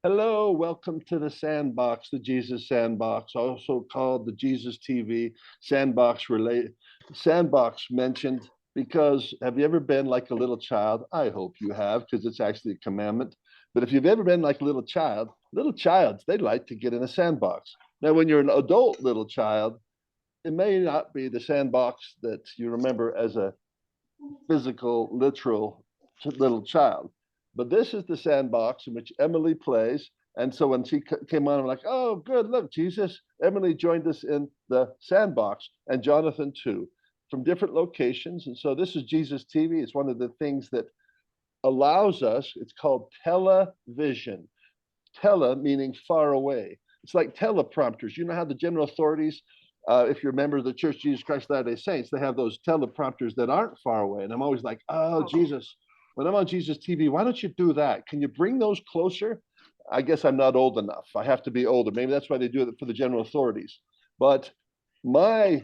Hello, welcome to the Sandbox, the Jesus Sandbox, also called the Jesus TV Sandbox mentioned because have you ever been like a little child? I hope you have, because it's actually a commandment. But if you've ever been like a little childs, they like to get in a sandbox. Now, when you're an adult little child, it may not be the sandbox that you remember as a physical, literal little child. But this is the sandbox in which Emily plays. And so when she came on, I'm like, oh, good, look, Jesus. Emily joined us in the sandbox, and Jonathan too, from different locations. And so this is Jesus TV. It's one of the things that allows us, it's called television. Tele meaning far away. It's like teleprompters. You know how the general authorities, if you're a member of the Church of Jesus Christ of Latter-day Saints, they have those teleprompters that aren't far away. And I'm always like, oh, Jesus, when I'm on Jesus TV, why don't you do that? Can you bring those closer? I guess I'm not old enough. I have to be older. Maybe that's why they do it for the general authorities. But my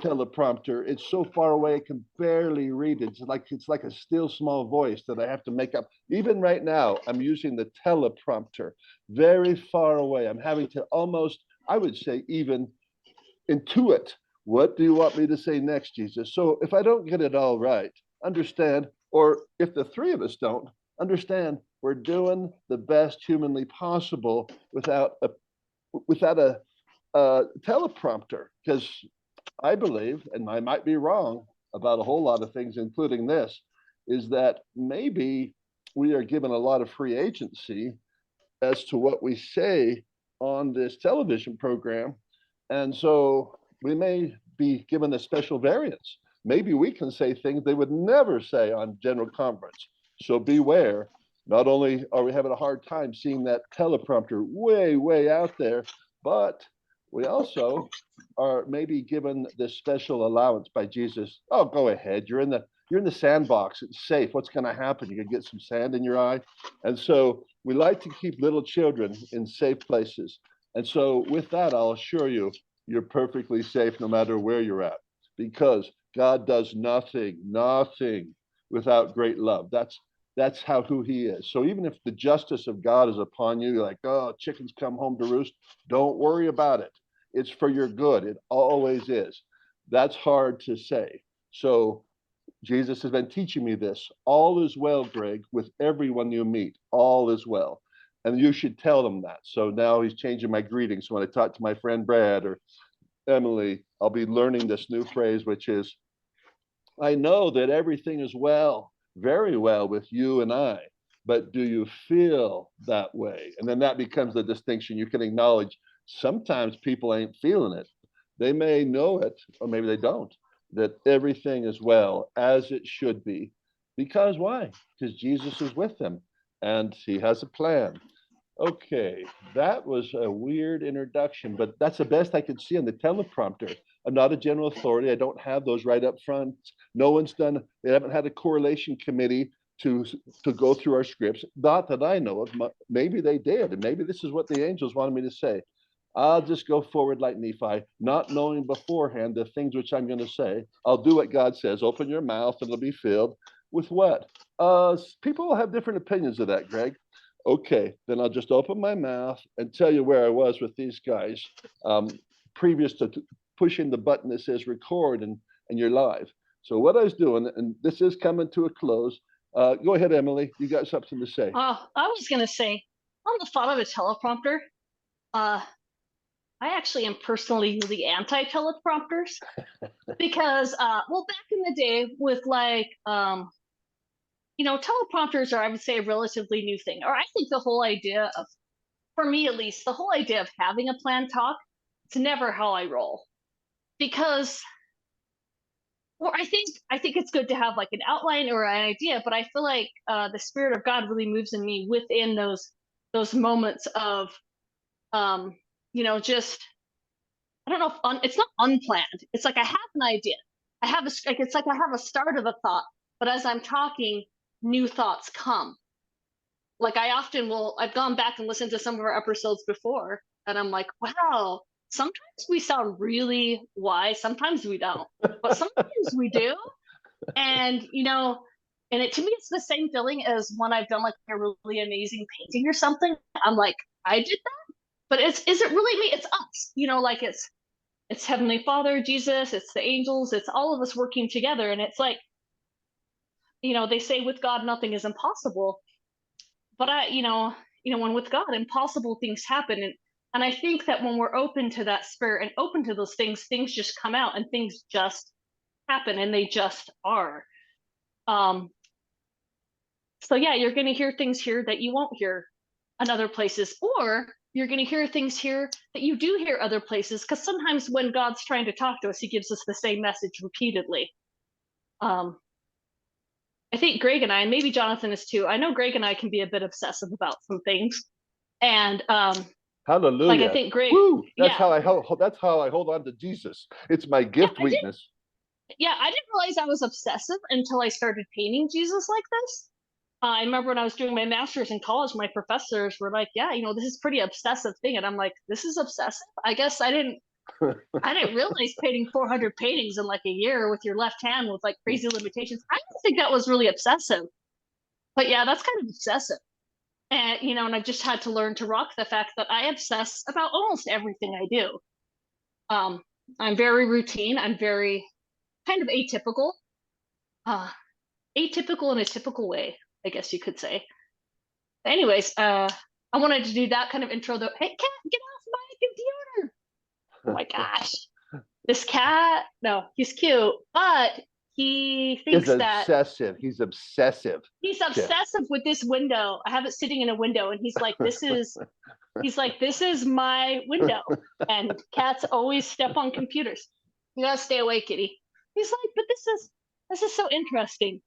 teleprompter, it's so far away I can barely read it. It's like a still small voice that I have to make up. Even right now, I'm using the teleprompter very far away. I'm having to almost, I would say, even intuit. What do you want me to say next, Jesus? So if I don't get it all right, understand, or if the three of us don't, understand we're doing the best humanly possible without a teleprompter, because I believe, and I might be wrong about a whole lot of things, including this, is that maybe we are given a lot of free agency as to what we say on this television program. And so we may be given a special variance. Maybe we can say things they would never say on general conference. So beware. Not only are we having a hard time seeing that teleprompter way, way out there, but we also are maybe given this special allowance by Jesus. Oh, go ahead. You're in the sandbox. It's safe. What's going to happen? You can get some sand in your eye. And so we like to keep little children in safe places. And so with that, I'll assure you, you're perfectly safe no matter where you're at, because God does nothing without great love. That's how who he is. So even if the justice of God is upon you, you're like, oh, chickens come home to roost, don't worry about it. It's for your good. It always is. That's hard to say. So Jesus has been teaching me this. All is well, Greg, with everyone you meet. All is well. And you should tell them that. So now he's changing my greetings. So when I talk to my friend Brad or Emily, I'll be learning this new phrase, which is, I know that everything is well, very well with you and I, but do you feel that way? And then that becomes the distinction. You can acknowledge sometimes people ain't feeling it. They may know it, or maybe they don't, that everything is well as it should be. Because why? Because Jesus is with them and he has a plan. Okay, that was a weird introduction, but that's the best I could see on the teleprompter. I'm not a general authority. I don't have those right up front. No one's done, they haven't had a correlation committee to to go through our scripts. Not that I know of. Maybe they did, and maybe this is what the angels wanted me to say. I'll just go forward like Nephi, not knowing beforehand the things which I'm going to say. I'll do what God says. Open your mouth and it'll be filled with what? People have different opinions of that, Greg. Okay, then I'll just open my mouth and tell you where I was with these guys um, previous to pushing the button that says record and you're live. So what I was doing, and this is coming to a close. Go ahead, Emily. You got something to say? I was gonna say, on the thought of a teleprompter, uh, I actually am personally the anti-teleprompters because, well, back in the day with teleprompters are, I would say, a relatively new thing. Or I think the whole idea of, for me at least, the whole idea of having a planned talk, it's never how I roll because, well, I think it's good to have like an outline or an idea, but I feel like the spirit of God really moves in me within those moments of just I don't know if it's not unplanned. It's like I have an idea. I have it's like I have a start of a thought, but as I'm talking, new thoughts come. Like I've gone back and listened to some of our episodes before, and I'm like, wow, sometimes we sound really wise, sometimes we don't, but sometimes we do. And And to me, it's the same feeling as when I've done like a really amazing painting or something. I'm like, I did that, but is it really me? It's us, like it's Heavenly Father, Jesus, it's the angels, it's all of us working together. And it's like, they say with God nothing is impossible. But when with God impossible things happen. And I think that when we're open to that spirit and open to those things just come out and things just happen and they just are. Um, so yeah, you're gonna hear things here that you won't hear in other places, or you're gonna hear things here that you do hear other places, because sometimes when God's trying to talk to us, he gives us the same message repeatedly. Um, I think Greg and I, and maybe Jonathan is too. I know Greg and I can be a bit obsessive about some things, and like I Hallelujah. think Greg, Woo! That's yeah, how that's how I hold on to Jesus. It's my yeah, gift weakness. I didn't realize I was obsessive until I started painting Jesus like this. I remember when I was doing my master's in college, my professors were like, "Yeah, this is pretty obsessive thing," and I'm like, "This is obsessive." I guess I didn't realize painting 400 paintings in like a year with your left hand with like crazy limitations. I didn't think that was really obsessive, but yeah, that's kind of obsessive. And and I just had to learn to rock the fact that I obsess about almost everything I do. Um, I'm very routine. I'm very kind of atypical. Uh, Atypical in a typical way, I guess you could say. Anyways, I wanted to do that kind of intro though. Hey, cat, get off my computer! Oh my gosh. This cat, no, he's cute, but he Is thinks that obsessive. He's obsessive. he's Yeah. obsessive with this window. I have it sitting in a window, and he's like, this is my window. And cats always step on computers. You gotta stay away, kitty. He's like, but this is so interesting.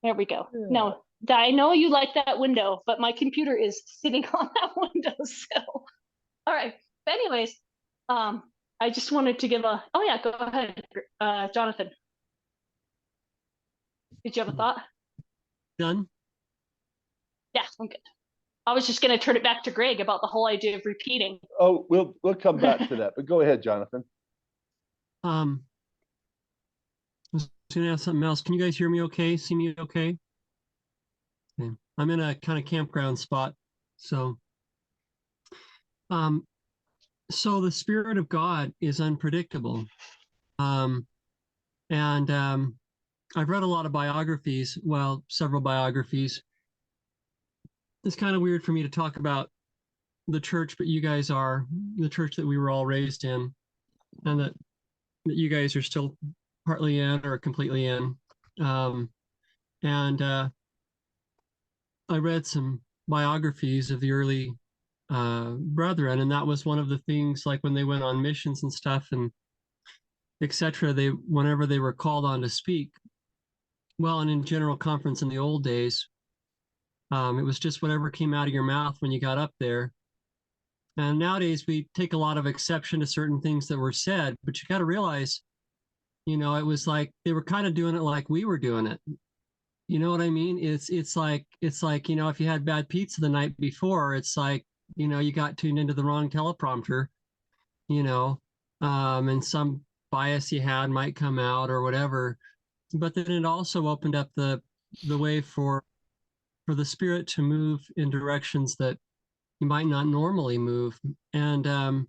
There we go. Yeah. No, I know you like that window, but my computer is sitting on that windowsill. All right. But anyways, um, I just wanted to give a. Oh yeah, go ahead, Jonathan. Did you have a thought? Done? Yeah, I'm good. I was just gonna turn it back to Greg about the whole idea of repeating. Oh, we'll come back to that, but go ahead, Jonathan. I was gonna ask something else. Can you guys hear me okay? See me okay? Okay. I'm in a kind of campground spot. So um so the Spirit of God is unpredictable. Um and I've read a lot of biographies, well, several biographies. It's kind of weird for me to talk about the church, but you guys are the church that we were all raised in, and that you guys are still partly in or completely in. Um, and I read some biographies of the early brethren, and that was one of the things, like when they went on missions and stuff and etc. They, whenever they were called on to speak, well, and in general conference in the old days, it was just whatever came out of your mouth when you got up there. And nowadays we take a lot of exception to certain things that were said, but you got to realize, it was like they were kind of doing it like we were doing it. You know what I mean? It's like if you had bad pizza the night before, it's like you got tuned into the wrong teleprompter, you know, and some bias you had might come out or whatever. But then it also opened up the way for the spirit to move in directions that you might not normally move, and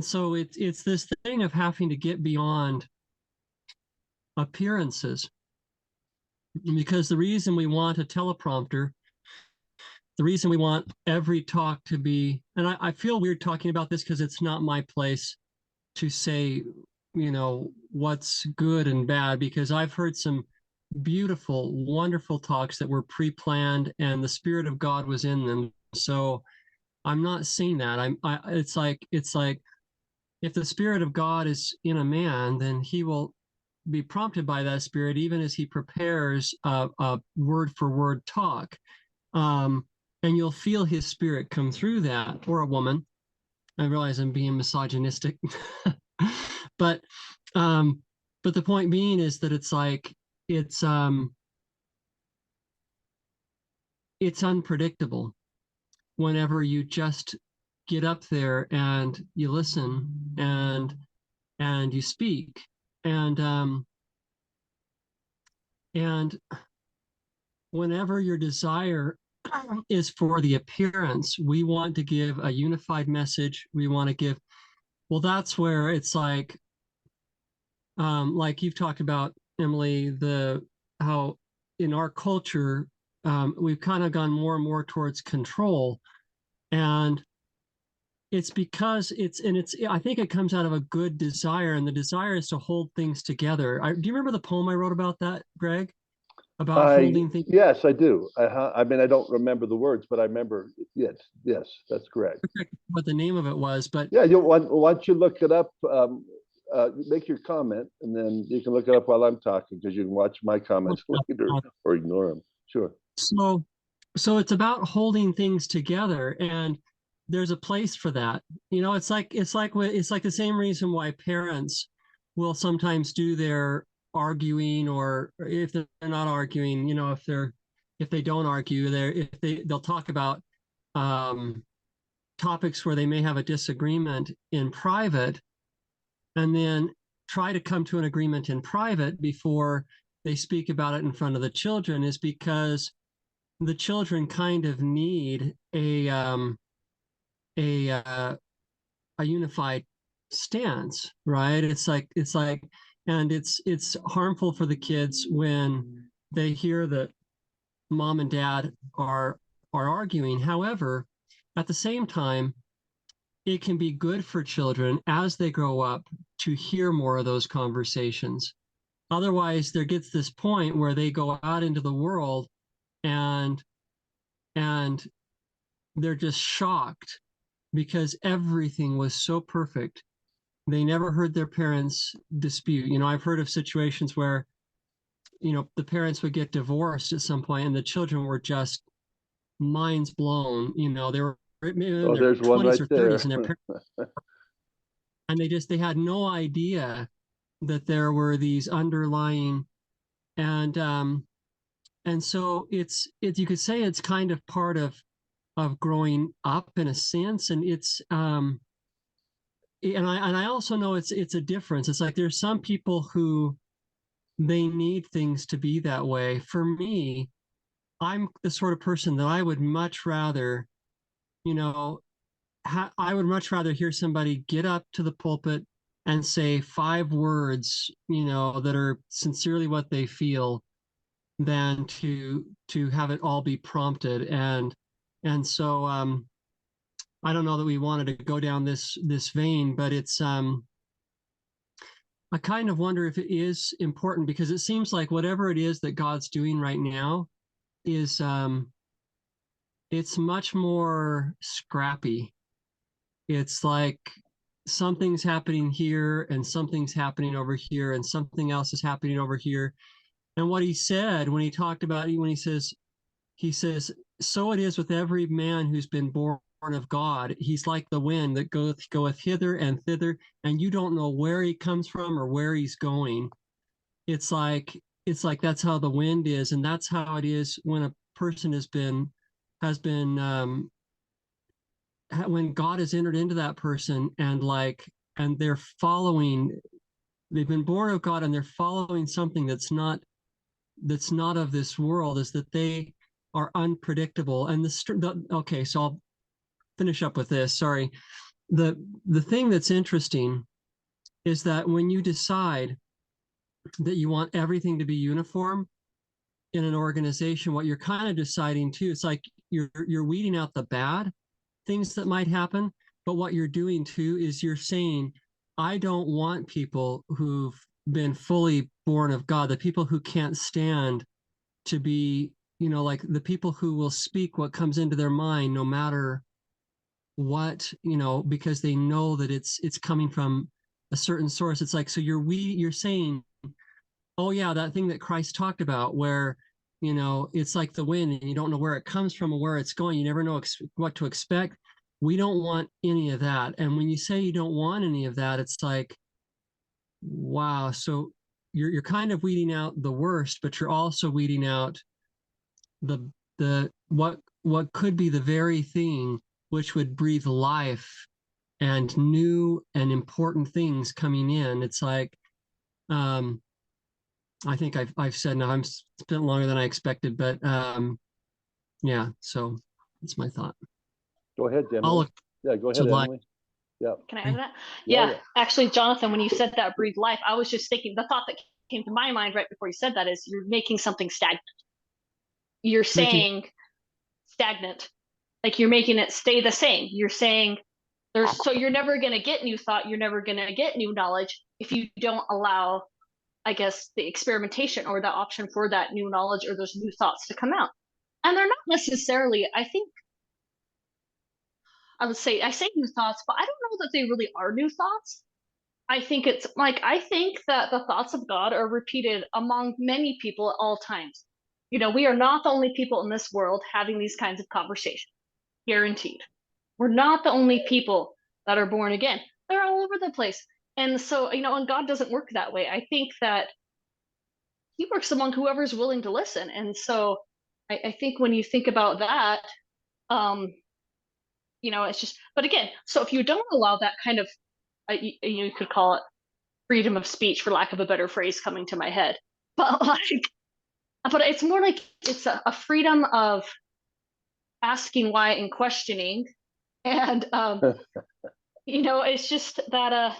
so it's this thing of having to get beyond appearances, because the reason we want a teleprompter, the reason we want every talk to be, and I feel weird talking about this because it's not my place to say, what's good and bad, because I've heard some beautiful, wonderful talks that were pre-planned and the Spirit of God was in them. So I'm not saying that. It's like if the Spirit of God is in a man, then he will be prompted by that Spirit, even as he prepares a word for word talk. And you'll feel his Spirit come through that, or a woman. I realize I'm being misogynistic, but um, but the point being is that it's unpredictable whenever you just get up there and you listen and you speak, and whenever your desire is for the appearance, we want to give a unified message. We want to give, well, that's where it's like you've talked about, Emily, how in our culture, we've kind of gone more and more towards control. And it's because I think it comes out of a good desire, and the desire is to hold things together. Do you remember the poem I wrote about that, Greg? About holding things. Yes, I do. I mean, I don't remember the words, but I remember. Yes, yes, that's correct. What the name of it was, but yeah, why don't you look it up? Make your comment, and then you can look it up while I'm talking, because you can watch my comments later or ignore them. Sure. So it's about holding things together, and there's a place for that. It's like the same reason why parents will sometimes do their arguing, or if they're not arguing, if they don't argue, they'll talk about um, topics where they may have a disagreement in private, and then try to come to an agreement in private before they speak about it in front of the children, is because the children kind of need a a unified stance, right? And it's harmful for the kids when they hear that mom and dad are arguing. However, at the same time, it can be good for children as they grow up to hear more of those conversations. Otherwise, there gets this point where they go out into the world and and they're just shocked because everything was so perfect. They never heard their parents dispute. I've heard of situations where, the parents would get divorced at some point and the children were just minds blown. They were maybe in Oh, their there's one 20s right or there. 30s, and their parents, and they had no idea that there were these underlying, and so it's you could say it's kind of part of growing up in a sense, and I also know it's a difference. It's like there's some people who they need things to be that way. For me, I'm the sort of person that I would much rather, you know, I would much rather hear somebody get up to the pulpit and say 5 words, that are sincerely what they feel, than to have it all be prompted. And so I don't know that we wanted to go down this vein, but it's I kind of wonder if it is important, because it seems like whatever it is that God's doing right now is it's much more scrappy. It's like something's happening here and something's happening over here and something else is happening over here. And what he said when he talked about, when he says, so it is with every man who's been born of God. He's like the wind that goeth hither and thither, and you don't know where he comes from or where he's going. It's like that's how the wind is, and that's how it is when a person has been when God has entered into that person, and they've been born of God and they're following something that's not of this world, is that they are unpredictable. And okay, so I'll finish up with this. Sorry. The thing that's interesting is that when you decide that you want everything to be uniform in an organization, what you're kind of deciding too, it's like you're weeding out the bad things that might happen, but what you're doing too is you're saying, I don't want people who've been fully born of God, the people who can't stand to be, like the people who will speak what comes into their mind no matter what, because they know that it's coming from a certain source. It's like, so you're saying, oh yeah, that thing that Christ talked about, where it's like the wind and you don't know where it comes from or where it's going, you never know what to expect. We don't want any of that. And when you say you don't want any of that, it's like, wow. So you're kind of weeding out the worst, but you're also weeding out the what could be the very thing which would breathe life and new and important things coming in. It's like, um I think I've said now. I'm spent longer than I expected, but yeah. So that's my thought. Go ahead, I'll Emily. look Yeah, go to ahead, life. Emily. Yeah, Can I add to that? yeah, Yeah, yeah. actually, Jonathan, when you said that breathe life, I was just thinking the thought that came to my mind right before you said that is you're making something stagnant. You're Making saying stagnant, like you're making it stay the same. You're saying there's so you're never going to get new thought, you're never going to get new knowledge if you don't allow, I guess, the experimentation or the option for that new knowledge or those new thoughts to come out. And they're not necessarily, I think, I say new thoughts, but I don't know that they really are new thoughts. I think it's like, I think that the thoughts of God are repeated among many people at all times. You know, we are not the only people in this world having these kinds of conversations, guaranteed. We're not the only people that are born again. They're all over the place. And so, you know, and God doesn't work that way. I think that He works among whoever's willing to listen. And so I think when you think about that, um, you know, it's just, but again, so if you don't allow that kind of, you could call it freedom of speech, for lack of a better phrase coming to my head. But like, but it's more like it's a freedom of asking why and questioning. And you know, it's just that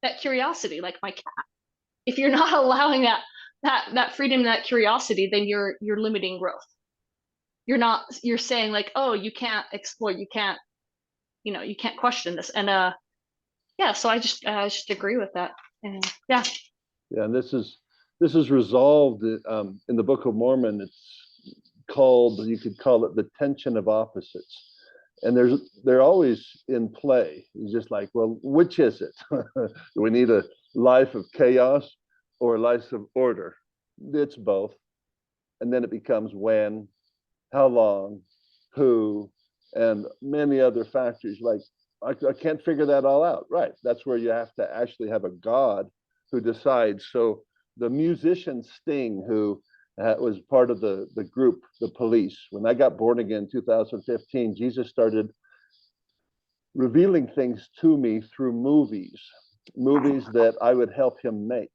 that curiosity, like my cat. If you're not allowing that freedom, that curiosity, then you're limiting growth. You're not, you're saying like, oh, you can't explore, you can't, you know, you can't question this. And yeah, so I just agree with that. And yeah. Yeah, and this is resolved in the Book of Mormon. It's called, you could call it the tension of opposites. And they're always in play. It's just like, well, which is it? Do we need a life of chaos or a life of order? It's both. And then it becomes when, how long, who, and many other factors. Like, I can't figure that all out. Right. That's where you have to actually have a God who decides. So the musician Sting, who was part of the group, the Police, when I got born again in 2015, Jesus started revealing things to me through movies that I would help him make.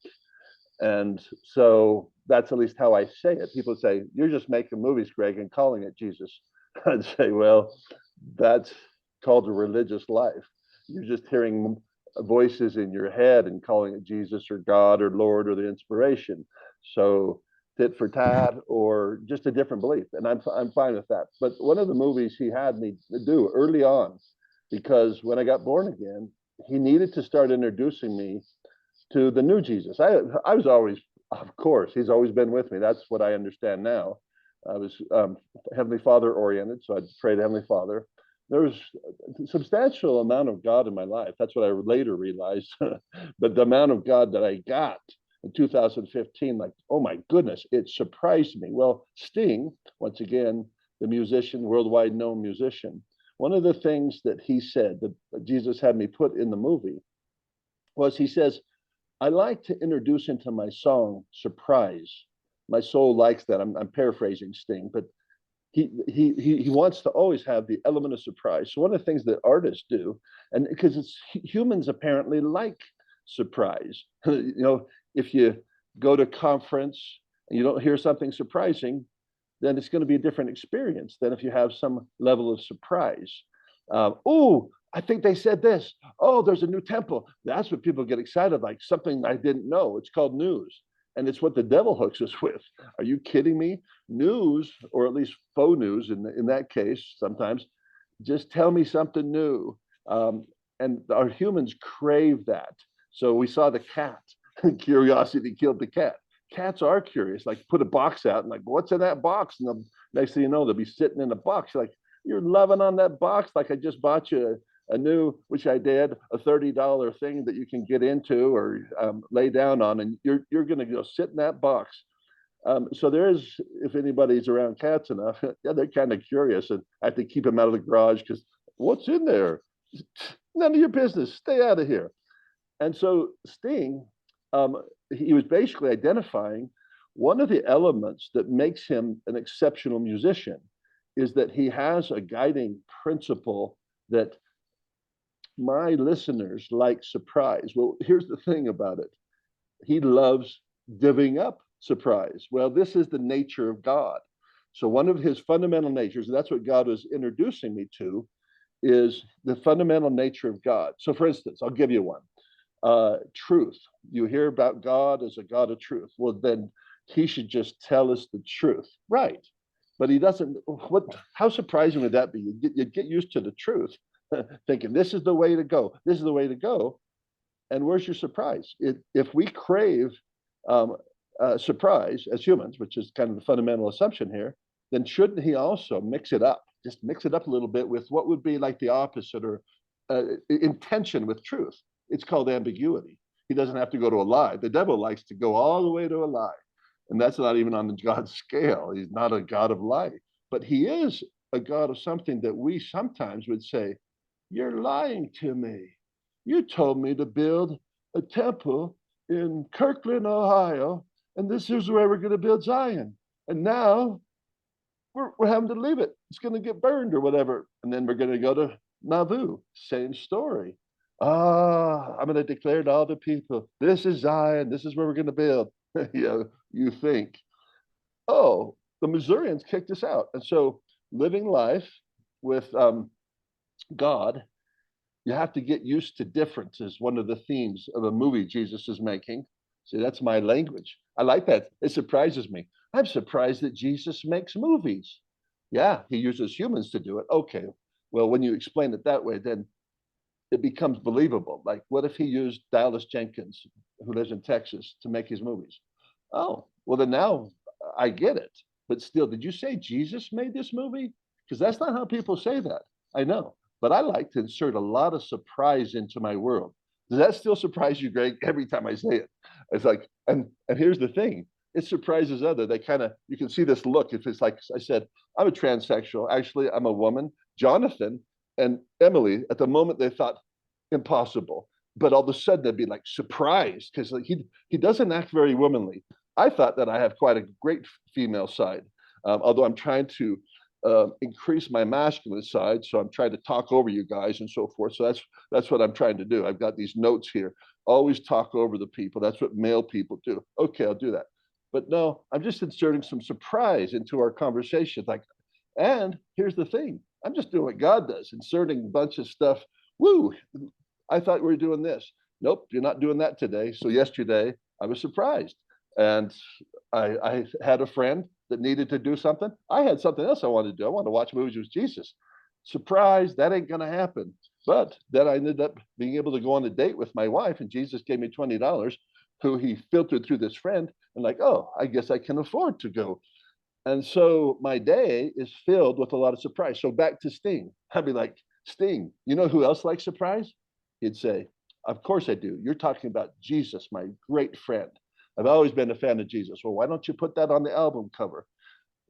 And so that's at least how I say it. People say, you're just making movies, Greg, and calling it Jesus. I'd say, well, that's called a religious life. You're just hearing voices in your head and calling it Jesus or God or Lord or the inspiration. So tit for tat or just a different belief. And I'm fine with that. But one of the movies he had me do early on, because when I got born again, he needed to start introducing me to the new Jesus. I was always, of course, he's always been with me. That's what I understand now. I was Heavenly Father oriented, so I'd pray to Heavenly Father. There was a substantial amount of God in my life. That's what I later realized. But the amount of God that I got in 2015, like, oh my goodness, it surprised me. Well, Sting, once again, the musician, worldwide known musician, one of the things that he said that Jesus had me put in the movie was, he says, I like to introduce into my song surprise. My soul likes that. I'm paraphrasing Sting, but he wants to always have the element of surprise. So one of the things that artists do, and because it's humans apparently like surprise. You know, if you go to a conference and you don't hear something surprising, then it's going to be a different experience than if you have some level of surprise. Oh, I think they said this. Oh, there's a new temple. That's what people get excited, like something I didn't know. It's called news. And it's what the devil hooks us with. Are you kidding me? News, or at least faux news in that case, sometimes, just tell me something new. And our humans crave that. So we saw the cat. Curiosity killed the cat. Cats are curious. Like, put a box out and like, what's in that box? And next thing you know, they'll be sitting in a box. You're like, you're loving on that box like I just bought you a new, which I did, a $30 thing that you can get into or lay down on, and you're going to go sit in that box. So there is, if anybody's around cats enough, yeah, they're kind of curious, and I have to keep them out of the garage because what's in there? None of your business. Stay out of here. And so Sting, he was basically identifying one of the elements that makes him an exceptional musician is that he has a guiding principle that my listeners like surprise. Well, here's the thing about it. He loves giving up surprise. Well, this is the nature of God. So one of his fundamental natures, and that's what God was introducing me to, is the fundamental nature of God. So for instance, I'll give you one. Truth. You hear about God as a God of truth. Well, then he should just tell us the truth. Right. But he doesn't. How surprising would that be? You'd get used to the truth, thinking this is the way to go. This is the way to go. And where's your surprise? If we crave surprise as humans, which is kind of the fundamental assumption here, then shouldn't he also mix it up? Just mix it up a little bit with what would be like the opposite or intention with truth. It's called ambiguity. He doesn't have to go to a lie. The devil likes to go all the way to a lie. And that's not even on the God scale. He's not a God of lie, but he is a God of something that we sometimes would say, you're lying to me. You told me to build a temple in Kirkland, Ohio, and this is where we're going to build Zion. And now we're having to leave it. It's going to get burned or whatever. And then we're going to go to Nauvoo. Same story. I'm going to declare to all the people, this is Zion. This is where we're going to build. You think, oh, the Missourians kicked us out. And so living life with God, you have to get used to differences. One of the themes of a movie Jesus is making. See, that's my language. I like that. It surprises me. I'm surprised that Jesus makes movies. Yeah, he uses humans to do it. Okay, well, when you explain it that way, then it becomes believable. Like, what if he used Dallas Jenkins, who lives in Texas, to make his movies? Oh, well, then now I get it. But still, did you say Jesus made this movie? Because that's not how people say that. I know. But I like to insert a lot of surprise into my world. Does that still surprise you, Greg? Every time I say it, it's like, and here's the thing: it surprises other. They kind of, you can see this look. If it's like I said, I'm a transsexual. Actually, I'm a woman. Jonathan and Emily, at the moment, they thought impossible, but all of a sudden they'd be like surprised because like, he doesn't act very womanly. I thought that I have quite a great female side, although I'm trying to increase my masculine side. So I'm trying to talk over you guys and so forth. So that's what I'm trying to do. I've got these notes here. Always talk over the people. That's what male people do. Okay, I'll do that. But no, I'm just inserting some surprise into our conversation. Like, and here's the thing: I'm just doing what God does, inserting a bunch of stuff. Woo! I thought we were doing this. Nope, you're not doing that today. So yesterday I was surprised, and I had a friend that needed to do something. I had something else I wanted to do. I wanted to watch movies with Jesus. Surprise, that ain't going to happen. But then I ended up being able to go on a date with my wife, and Jesus gave me $20, who he filtered through this friend, and like, oh, I guess I can afford to go. And so my day is filled with a lot of surprise. So back to Sting. I'd be like, Sting, you know who else likes surprise? He'd say, of course I do. You're talking about Jesus, my great friend. I've always been a fan of Jesus. Well, why don't you put that on the album cover?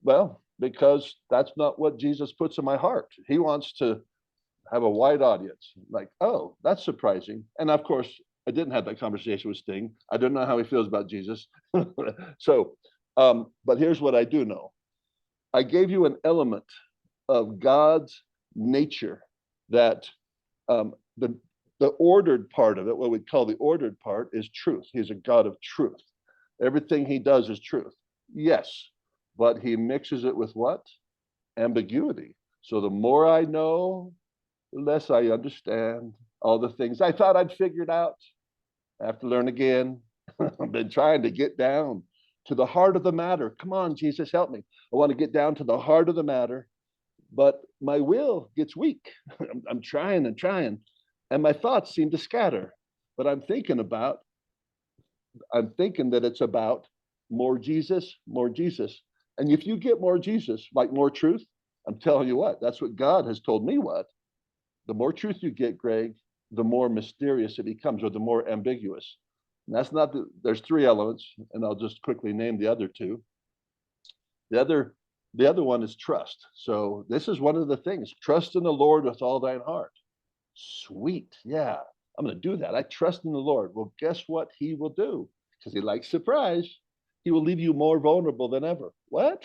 Well, because that's not what Jesus puts in my heart. He wants to have a wide audience. Like, oh, that's surprising. And of course, I didn't have that conversation with Sting. I don't know how he feels about Jesus. So, but here's what I do know. I gave you an element of God's nature that the ordered part of it, what we call the ordered part, is truth. He's a God of truth. Everything he does is truth. Yes, but he mixes it with what? Ambiguity. So the more I know, the less I understand all the things I thought I'd figured out. I have to learn again. I've been trying to get down to the heart of the matter. Come on, Jesus, help me. I want to get down to the heart of the matter, but my will gets weak. I'm trying and trying, and my thoughts seem to scatter. But I'm thinking that it's about more Jesus, more Jesus. And if you get more Jesus, like more truth, I'm telling you what, that's what God has told me what. The more truth you get, Greg, the more mysterious it becomes, or the more ambiguous. And that's not there's three elements, and I'll just quickly name the other two. The other one is trust. So this is one of the things: trust in the Lord with all thine heart. Sweet, yeah, I'm going to do that. I trust in the Lord. Well, guess what he will do? Because he likes surprise. He will leave you more vulnerable than ever. What?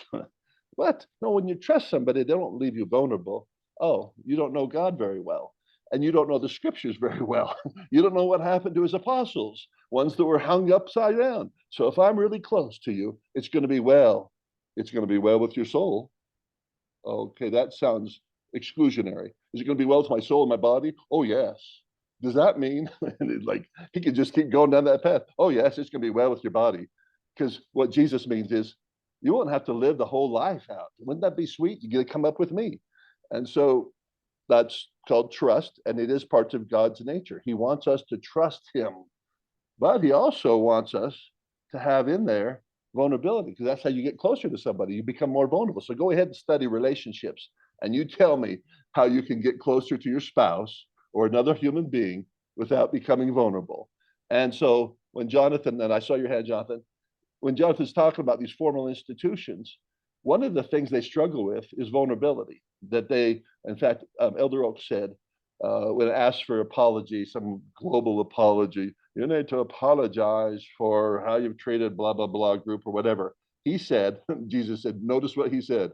What? No, when you trust somebody, they don't leave you vulnerable. Oh, you don't know God very well. and you don't know the scriptures very well. You don't know what happened to his apostles, ones that were hung upside down. So if I'm really close to you, it's going to be well. It's going to be well with your soul. Okay, that sounds exclusionary. Is it going to be well with my soul and my body? Oh, yes. Does that mean like he could just keep going down that path? Oh, yes, it's going to be well with your body. Because what Jesus means is you won't have to live the whole life out. Wouldn't that be sweet? You get to come up with me. And so that's called trust, and it is part of God's nature. He wants us to trust him, but he also wants us to have in there vulnerability, because that's how you get closer to somebody. You become more vulnerable. So go ahead and study relationships, and you tell me how you can get closer to your spouse or another human being without becoming vulnerable. And so when Jonathan, and I saw your hand, Jonathan, when Jonathan's talking about these formal institutions, one of the things they struggle with is vulnerability. That they, in fact, Elder Oak said, when asked for apology, some global apology, you need to apologize for how you've treated blah, blah, blah group or whatever. He said, Jesus said, notice what he said.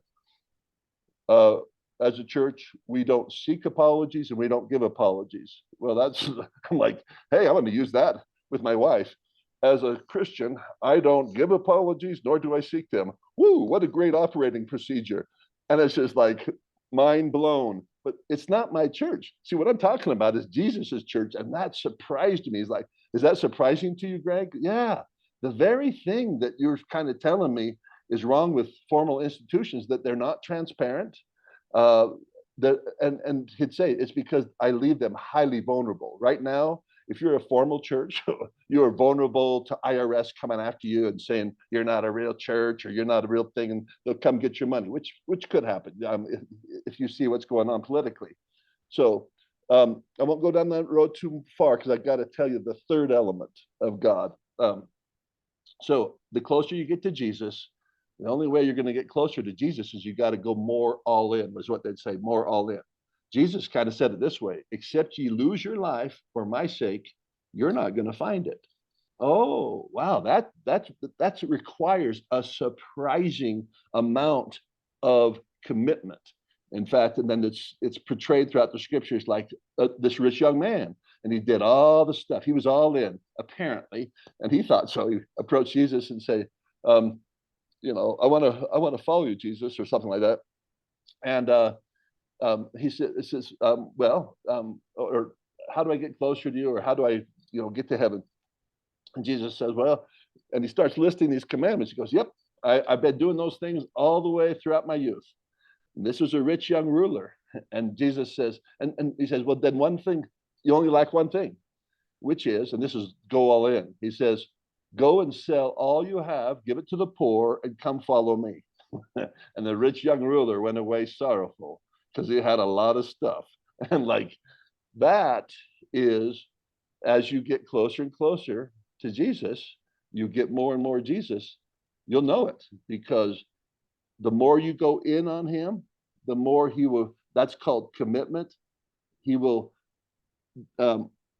As a church, we don't seek apologies and we don't give apologies. Well, that's, I'm like, hey, I'm going to use that with my wife. As a Christian, I don't give apologies, nor do I seek them. Woo, what a great operating procedure. And it's just like mind blown. But it's not my church. See, what I'm talking about is Jesus's church. And that surprised me. He's like, is that surprising to you, Greg? Yeah. The very thing that you're kind of telling me is wrong with formal institutions, that they're not transparent. And he'd say it's because I leave them highly vulnerable. Right now, if you're a formal church, you are vulnerable to IRS coming after you and saying you're not a real church or you're not a real thing, and they'll come get your money, which could happen if you see what's going on politically. So I won't go down that road too far, because I got to tell you the third element of God. So the closer you get to Jesus, the only way you're going to get closer to Jesus is you got to go more all in, was what they'd say, more all in. Jesus kind of said it this way: except ye lose your life for my sake, you're not going to find it. Oh, wow, that requires a surprising amount of commitment. In fact, and then it's portrayed throughout the scriptures like this rich young man, and he did all the stuff. He was all in, apparently, and he thought so. He approached Jesus and said, you know, I want to follow you, Jesus, or something like that. And he says, or how do I get closer to you, or how do I, get to heaven? And Jesus says, well, and he starts listing these commandments. He goes, yep, I've been doing those things all the way throughout my youth. And this was a rich young ruler. And Jesus says, and he says, well, then one thing, you only lack one thing, which is, and this is go all in. He says, go and sell all you have, give it to the poor, and come follow me. And the rich young ruler went away sorrowful, because he had a lot of stuff. And like that is, as you get closer and closer to Jesus, you get more and more Jesus, you'll know it, because the more you go in on him, the more he will, that's called commitment. He will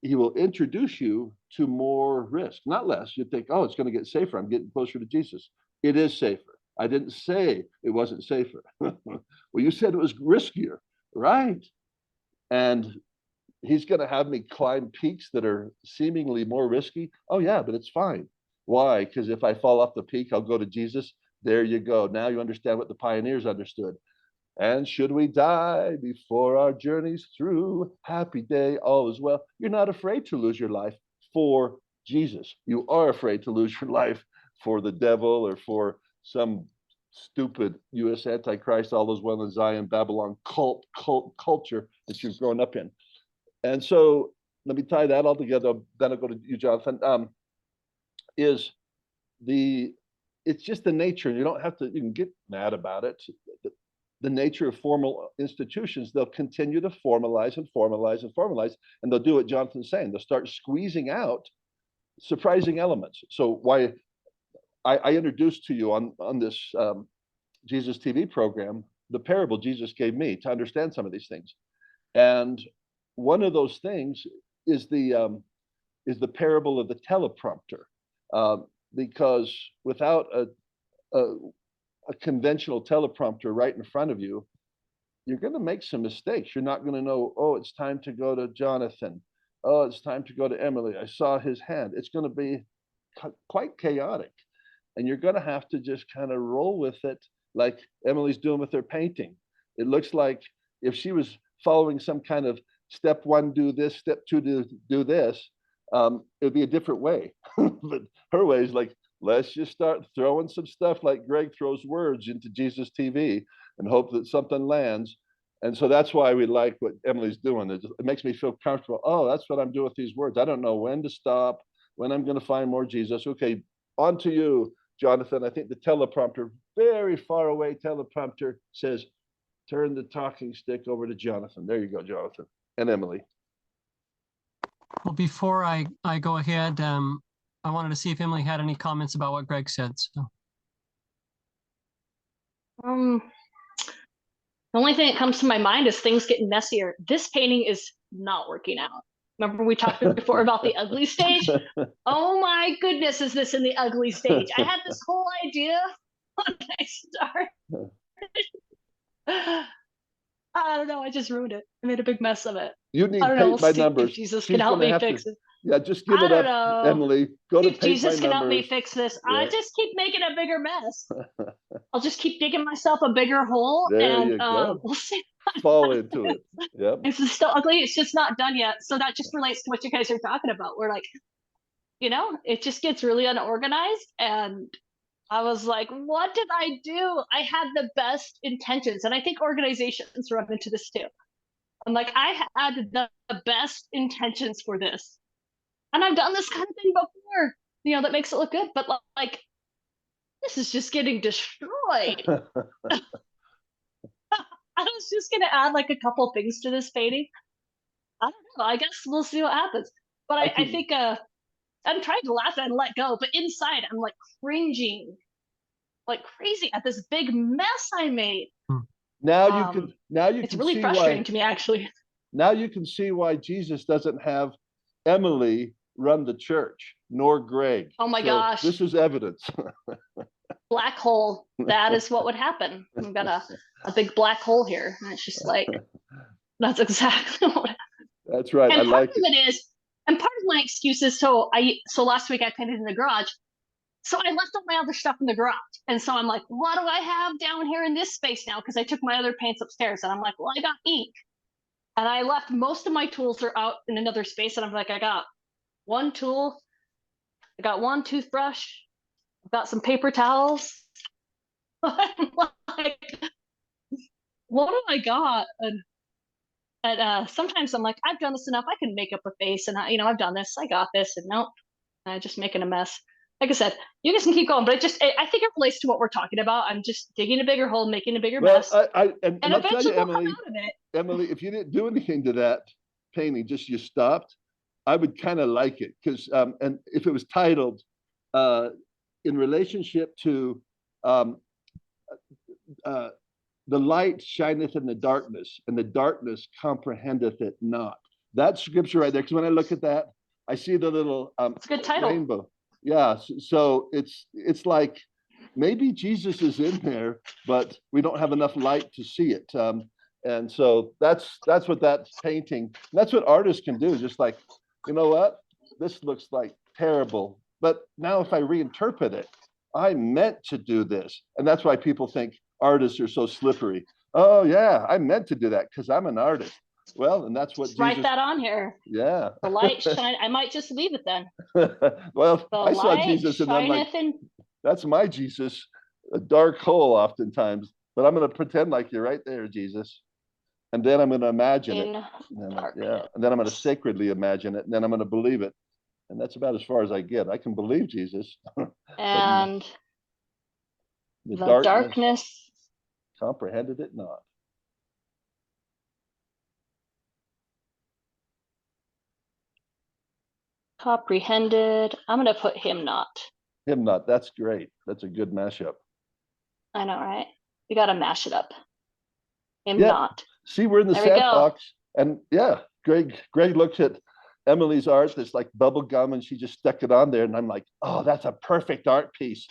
introduce you to more risk, not less. You think, oh, it's going to get safer. I'm getting closer to Jesus. It is safer. I didn't say it wasn't safer. Well, you said it was riskier, right? And he's going to have me climb peaks that are seemingly more risky. Oh, yeah, but it's fine. Why? Because if I fall off the peak, I'll go to Jesus. There you go. Now you understand what the pioneers understood. And should we die before our journey's through, happy day, all is well. You're not afraid to lose your life for Jesus. You are afraid to lose your life for the devil or for some stupid U.S. Antichrist, all those well in Zion, Babylon cult culture that you've grown up in. And so let me tie that all together. Then I'll go to you, Jonathan. It's just the nature, and you don't have to, you can get mad about it. The nature of formal institutions, they'll continue to formalize and formalize and formalize, and they'll do what Jonathan's saying. They'll start squeezing out surprising elements. So why I introduced to you on this Jesus TV program the parable Jesus gave me to understand some of these things, and one of those things is the parable of the teleprompter, because without a conventional teleprompter right in front of you, you're going to make some mistakes. You're not going to know, oh, it's time to go to Jonathan. Oh, it's time to go to Emily. I saw his hand. It's going to be quite chaotic. And you're going to have to just kind of roll with it, like Emily's doing with her painting. It looks like if she was following some kind of step one, do this, step two, do this, it would be a different way. But her way is like, let's just start throwing some stuff like Greg throws words into Jesus TV and hope that something lands. And so that's why we like what Emily's doing. It makes me feel comfortable. Oh, that's what I'm doing with these words. I don't know when to stop, when I'm going to find more Jesus. Okay, on to you, Jonathan. I think the teleprompter, very far away teleprompter, says, turn the talking stick over to Jonathan. There you go, Jonathan. And Emily. Well, before I go ahead, I wanted to see if Emily had any comments about what Greg said. So. The only thing that comes to my mind is things getting messier. This painting is not working out. Remember we talked before about the ugly stage? Oh my goodness, is this in the ugly stage? I had this whole idea when I started. I don't know, I just ruined it. I made a big mess of it. You need I don't know, paint by we'll numbers. if Jesus can help me fix it. Yeah, just give it I don't up, know. Emily. Go to If paint Jesus by can help me numbers. fix this, Yeah. I just keep making a bigger mess. I'll just keep digging myself a bigger hole, There and you go. we'll see. Fall into it. Yep. If it's still ugly, it's just not done yet. So that just relates to what you guys are talking about. We're like, you know, it just gets really unorganized. And I was like, what did I do? I had the best intentions. And I think organizations run into this too. I'm like, I had the best intentions for this. And I've done this kind of thing before, you know, that makes it look good. But like, this is just getting destroyed. I was just going to add like a couple things to this painting. I don't know. I guess we'll see what happens. But I think I'm trying to laugh and let go, but inside I'm like cringing like crazy at this big mess I made. Now you it's can really see frustrating why, to me, actually. now you can see why Jesus doesn't have Emily run the church, nor Greg. Oh my So gosh. this is evidence. Black hole. That is what would happen. I've got a big black hole here. And it's just like, that's exactly what happened. That's right. And I like part of it is, and part of my excuse is, so last week I painted in the garage. So I left all my other stuff in the garage. And so I'm like, what do I have down here in this space now? Because I took my other paints upstairs and I'm like, well, I got ink. And I left most of my tools are out in another space. And I'm like, I got one tool, I got one toothbrush, I've got some paper towels. I'm like, what do I got? And sometimes I'm like, I've done this enough. I can make up a face, and I've done this. I got this, and nope, I'm just making a mess. Like I said, you guys can keep going, but I think it relates to what we're talking about. I'm just digging a bigger hole, making a bigger mess. And I'll I'll tell you, we'll come out of it. Emily, if you didn't do anything to that painting, just you stopped, I would kind of like it, because and if it was titled in relationship to the light shineth in the darkness, and the darkness comprehendeth it not. That scripture right there, because when I look at that, I see the little it's a good title. rainbow. Yeah, so it's like maybe Jesus is in there, but we don't have enough light to see it. And so that's what that painting, that's what artists can do. Just like, you know what, this looks like terrible, but now if I reinterpret it, I meant to do this. And that's why people think artists are so slippery. Oh yeah, I meant to do that because I'm an artist. Well, and that's what Jesus... Write that on here. Yeah. The light shine. I might just leave it then. Well, the I saw Jesus and I'm like, that's my Jesus, a dark hole oftentimes, but I'm going to pretend like you're right there, Jesus. And then I'm going to imagine it. Yeah. And then I'm going to sacredly imagine it. And then I'm going to believe it. And that's about as far as I get. I can believe Jesus. And the darkness comprehended it not. Comprehended. I'm going to put him not. Him not. That's great. That's a good mashup. I know, right? You got to mash it up. Him not. See, we're in the sandbox. And yeah, Greg looked at Emily's art that's like bubble gum, and she just stuck it on there. And I'm like, oh, that's a perfect art piece.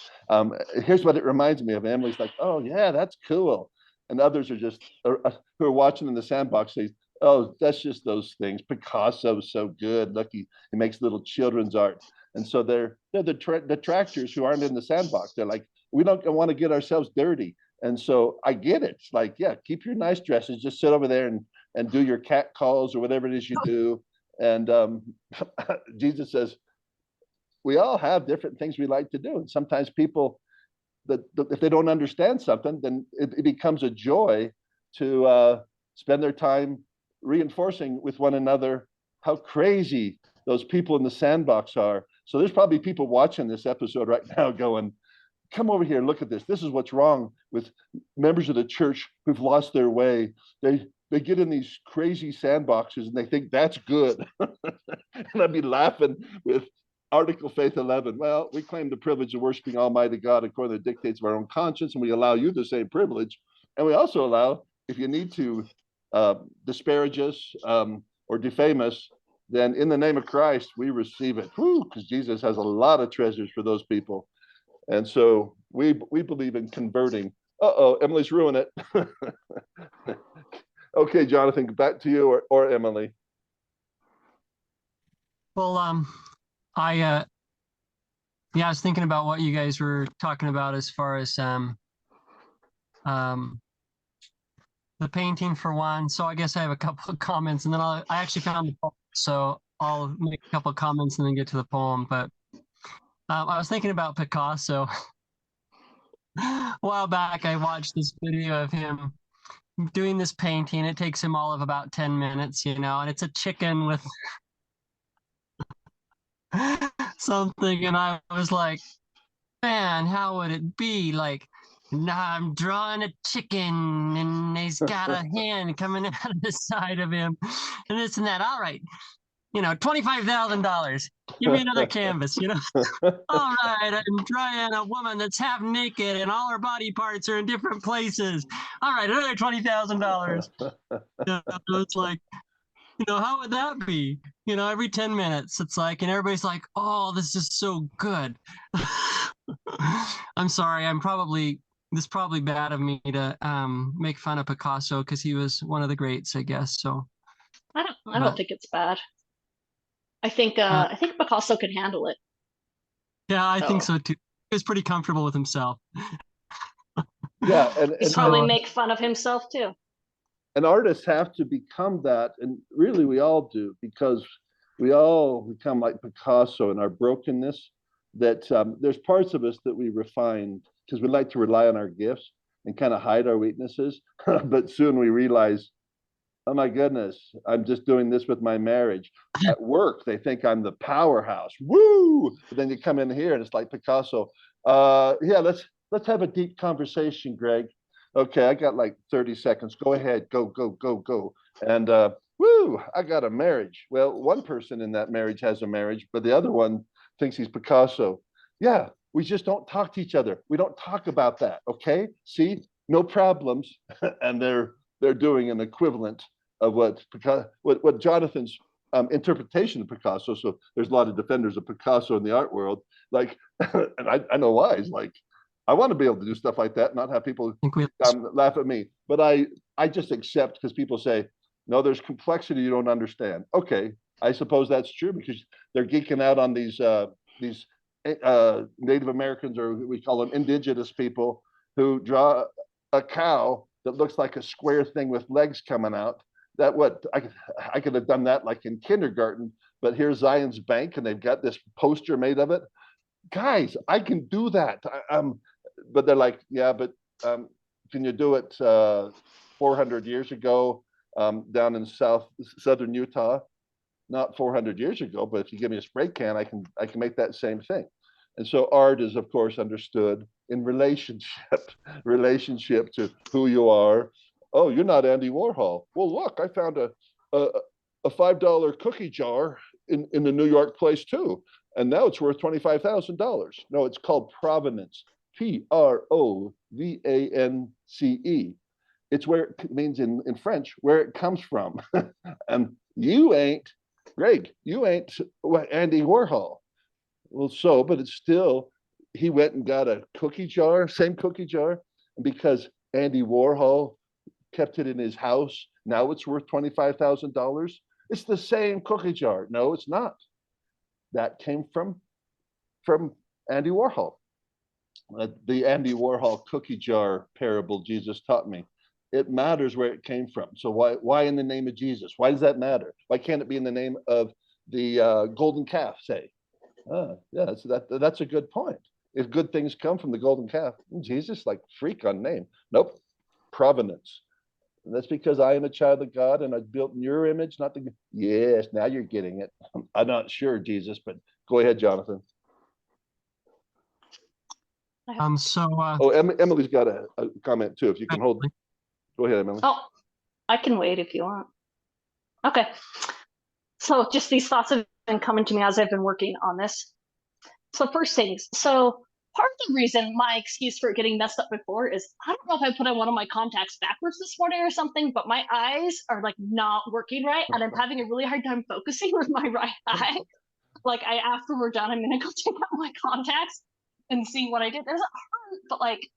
Here's what it reminds me of. Emily's like, oh yeah, that's cool. and others are just who are watching in the sandbox say, "Oh, that's just those things. Picasso's so good. Look, he makes little children's art." And so they're the detractors who aren't in the sandbox. They're like, we don't want to get ourselves dirty. And so I get it. It's like, yeah, keep your nice dresses. Just sit over there and do your cat calls or whatever it is you do. And Jesus says, we all have different things we like to do. And sometimes people, that if they don't understand something, then it becomes a joy to spend their time reinforcing with one another how crazy those people in the sandbox are. So there's probably people watching this episode right now going, come over here, look at this. This is what's wrong with members of the church who've lost their way. They get in these crazy sandboxes and they think that's good. And I'd be laughing with Article Faith 11. Well, we claim the privilege of worshiping Almighty God according to the dictates of our own conscience, and we allow you the same privilege. And we also allow, if you need to disparage us or defame us, then in the name of Christ, we receive it. Because Jesus has a lot of treasures for those people. And so we believe in converting. Emily's ruined it. Okay, Jonathan, back to you or Emily. Well, I was thinking about what you guys were talking about as far as the painting for one. So I guess I have a couple of comments, and then I actually found the poem, so I'll make a couple of comments and then get to the poem. But I was thinking about Picasso. A while back, I watched this video of him doing this painting. It takes him all of about 10 minutes, and it's a chicken with something. And I was like, man, how would it be? Like, now I'm drawing a chicken and he's got a hand coming out of the side of him and this and that. All right. $25,000. Give me another canvas, All right, I'm drawing a woman that's half naked and all her body parts are in different places. All right, another $20,000. It's like, how would that be? Every 10 minutes, it's like, and everybody's like, oh, this is so good. I'm sorry, this is probably bad of me to make fun of Picasso because he was one of the greats, I guess. So I don't think it's bad. I think Picasso can handle it. Yeah, I think so too. He was pretty comfortable with himself. Yeah, and probably make fun of himself too. And artists have to become that, and really we all do, because we all become like Picasso in our brokenness. That there's parts of us that we refine because we like to rely on our gifts and kind of hide our weaknesses. But soon we realize, oh my goodness, I'm just doing this with my marriage. At work, they think I'm the powerhouse. Woo! But then you come in here and it's like Picasso. Yeah, let's have a deep conversation, Greg. Okay, I got like 30 seconds. Go ahead. Go. And woo, I got a marriage. Well, one person in that marriage has a marriage, but the other one thinks he's Picasso. Yeah, we just don't talk to each other. We don't talk about that. Okay, see, no problems. And they're doing an equivalent of what Jonathan's interpretation of Picasso. So there's a lot of defenders of Picasso in the art world. Like, and I know why. It's like, I want to be able to do stuff like that, not have people laugh at me. But I just accept because people say, no, there's complexity you don't understand. Okay, I suppose that's true because they're geeking out on these Native Americans, or we call them indigenous people, who draw a cow that looks like a square thing with legs coming out. I could have done that like in kindergarten, but here's Zion's Bank and they've got this poster made of it. Guys, I can do that. But they're like, yeah, but can you do it 400 years ago down in southern Utah? Not 400 years ago, but if you give me a spray can, I can make that same thing. And so art is, of course, understood in relationship to who you are. Oh, you're not Andy Warhol. Well, look, I found a $5 cookie jar in the New York place too, and now it's worth $25,000. No, it's called provenance. Provance. It's where it means in French where it comes from. And you ain't Greg. You ain't Andy Warhol. Well, but it's still, he went and got a cookie jar, same cookie jar, because Andy Warhol kept it in his house. Now it's worth $25,000. It's the same cookie jar. No, it's not. That came from Andy Warhol. The Andy Warhol cookie jar parable Jesus taught me. It matters where it came from. So why in the name of Jesus? Why does that matter? Why can't it be in the name of the golden calf, say? Yeah, that's a good point. If good things come from the golden calf, Jesus, like freak on name. Nope, provenance. And that's because I am a child of God and I built in your image, not the. Yes, now you're getting it. I'm not sure, Jesus, but go ahead, Jonathan. Oh, Emily's got a comment too. If you can hold. Go ahead, Emily. Oh, I can wait if you want. Okay. So just these thoughts have been coming to me as I've been working on this. So first things, so part of the reason my excuse for getting messed up before is I don't know if I put on one of my contacts backwards this morning or something, but my eyes are like not working right, and I'm having a really hard time focusing with my right eye. Like after we're done, I'm gonna go check out my contacts and see what I did. There's a hurt, but like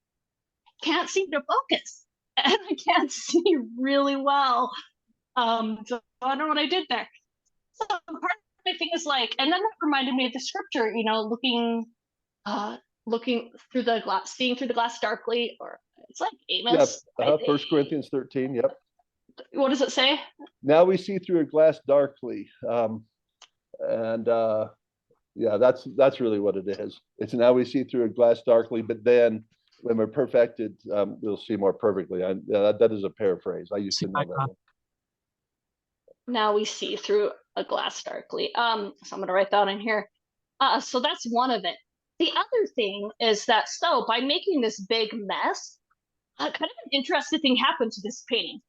can't seem to focus, and I can't see really well. So I don't know what I did there. So part of my thing is like, and then that reminded me of the scripture, you know, looking through the glass, seeing through the glass darkly, or it's like Amos. Yeah, 1 Corinthians 13. Yep. What does it say? Now we see through a glass darkly, yeah, that's really what it is. It's now we see through a glass darkly, but then when we're perfected, we'll see more perfectly. That is a paraphrase. I used to know that one. Now we see through a glass darkly. So I'm going to write that in here. So that's one of it. The other thing is that, so by making this big mess, kind of an interesting thing happened to this painting.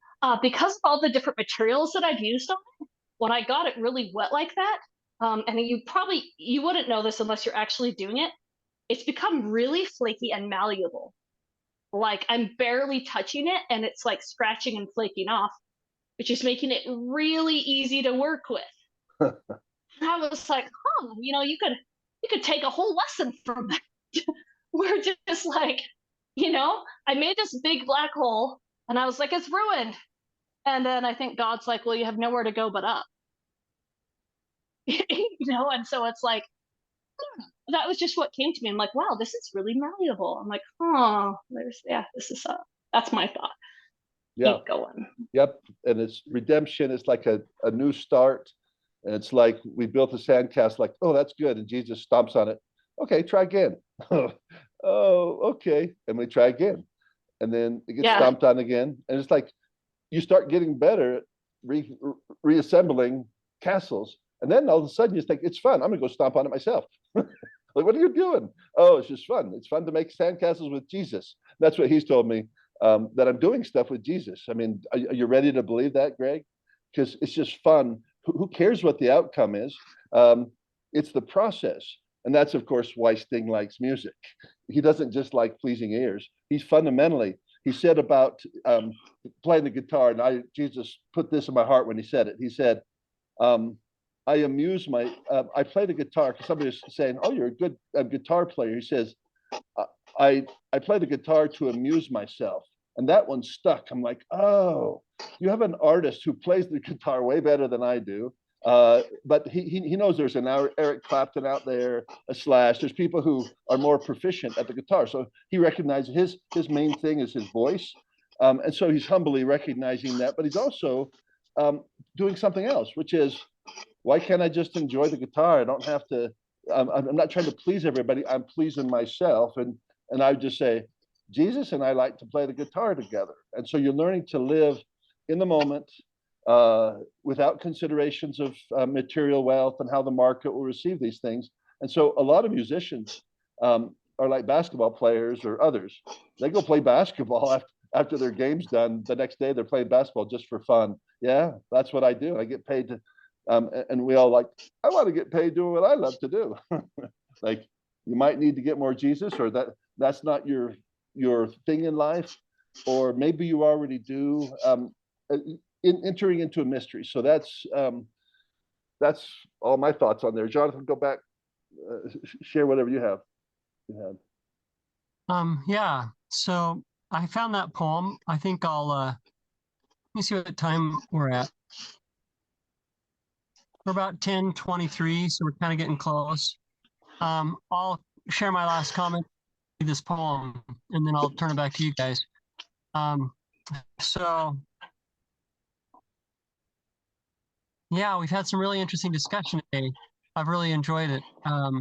Because of all the different materials that I've used on it, when I got it really wet like that, and you wouldn't know this unless you're actually doing it, it's become really flaky and malleable. Like I'm barely touching it and it's like scratching and flaking off, which is making it really easy to work with. And I was like, you know, you could take a whole lesson from that. We're just like, you know, I made this big black hole and I was like, it's ruined. And then I think God's like, well, you have nowhere to go but up. You know, and so it's like, I don't know. That was just what came to me. I'm like, wow, this is really malleable. I'm like, this is that's my thought. Yeah. Keep going. Yep. And it's redemption. It's like a new start. And it's like we built a sandcastle, like, oh, that's good. And Jesus stomps on it. Okay, try again. Oh, okay. And we try again. And then it gets stomped on again. And it's like you start getting better at reassembling castles. And then all of a sudden you think, it's fun. I'm going to go stomp on it myself. Like, what are you doing? Oh, it's just fun. It's fun to make sandcastles with Jesus. That's what he's told me, that I'm doing stuff with Jesus. I mean, are you ready to believe that, Greg? Because it's just fun. Who cares what the outcome is? It's the process. And that's, of course, why Sting likes music. He doesn't just like pleasing ears. He said about playing the guitar, and Jesus put this in my heart when he said it. He said, I play the guitar, because somebody was saying, oh, you're a good guitar player. He says, I play the guitar to amuse myself. And that one stuck. I'm like, oh, you have an artist who plays the guitar way better than I do. But he knows there's an Eric Clapton out there, a Slash. There's people who are more proficient at the guitar. So he recognizes his main thing is his voice. And so he's humbly recognizing that, but he's also doing something else, which is, why can't I just enjoy the guitar? I don't have to, I'm not trying to please everybody. I'm pleasing myself. And I would just say, Jesus and I like to play the guitar together. And so you're learning to live in the moment without considerations of material wealth and how the market will receive these things. And so a lot of musicians are like basketball players or others. They go play basketball after their game's done. The next day they're playing basketball just for fun. Yeah, that's what I do. I get paid to, and we all like, I want to get paid doing what I love to do. Like, you might need to get more Jesus, or that's not your thing in life, or maybe you already do. Entering into a mystery. So that's all my thoughts on there. Jonathan, go back, share whatever you have. Yeah. So I found that poem. I think let me see what time we're at. We're about 10:23, so we're kind of getting close. I'll share my last comment, this poem, and then I'll turn it back to you guys. So yeah, we've had some really interesting discussion today. I've really enjoyed it. I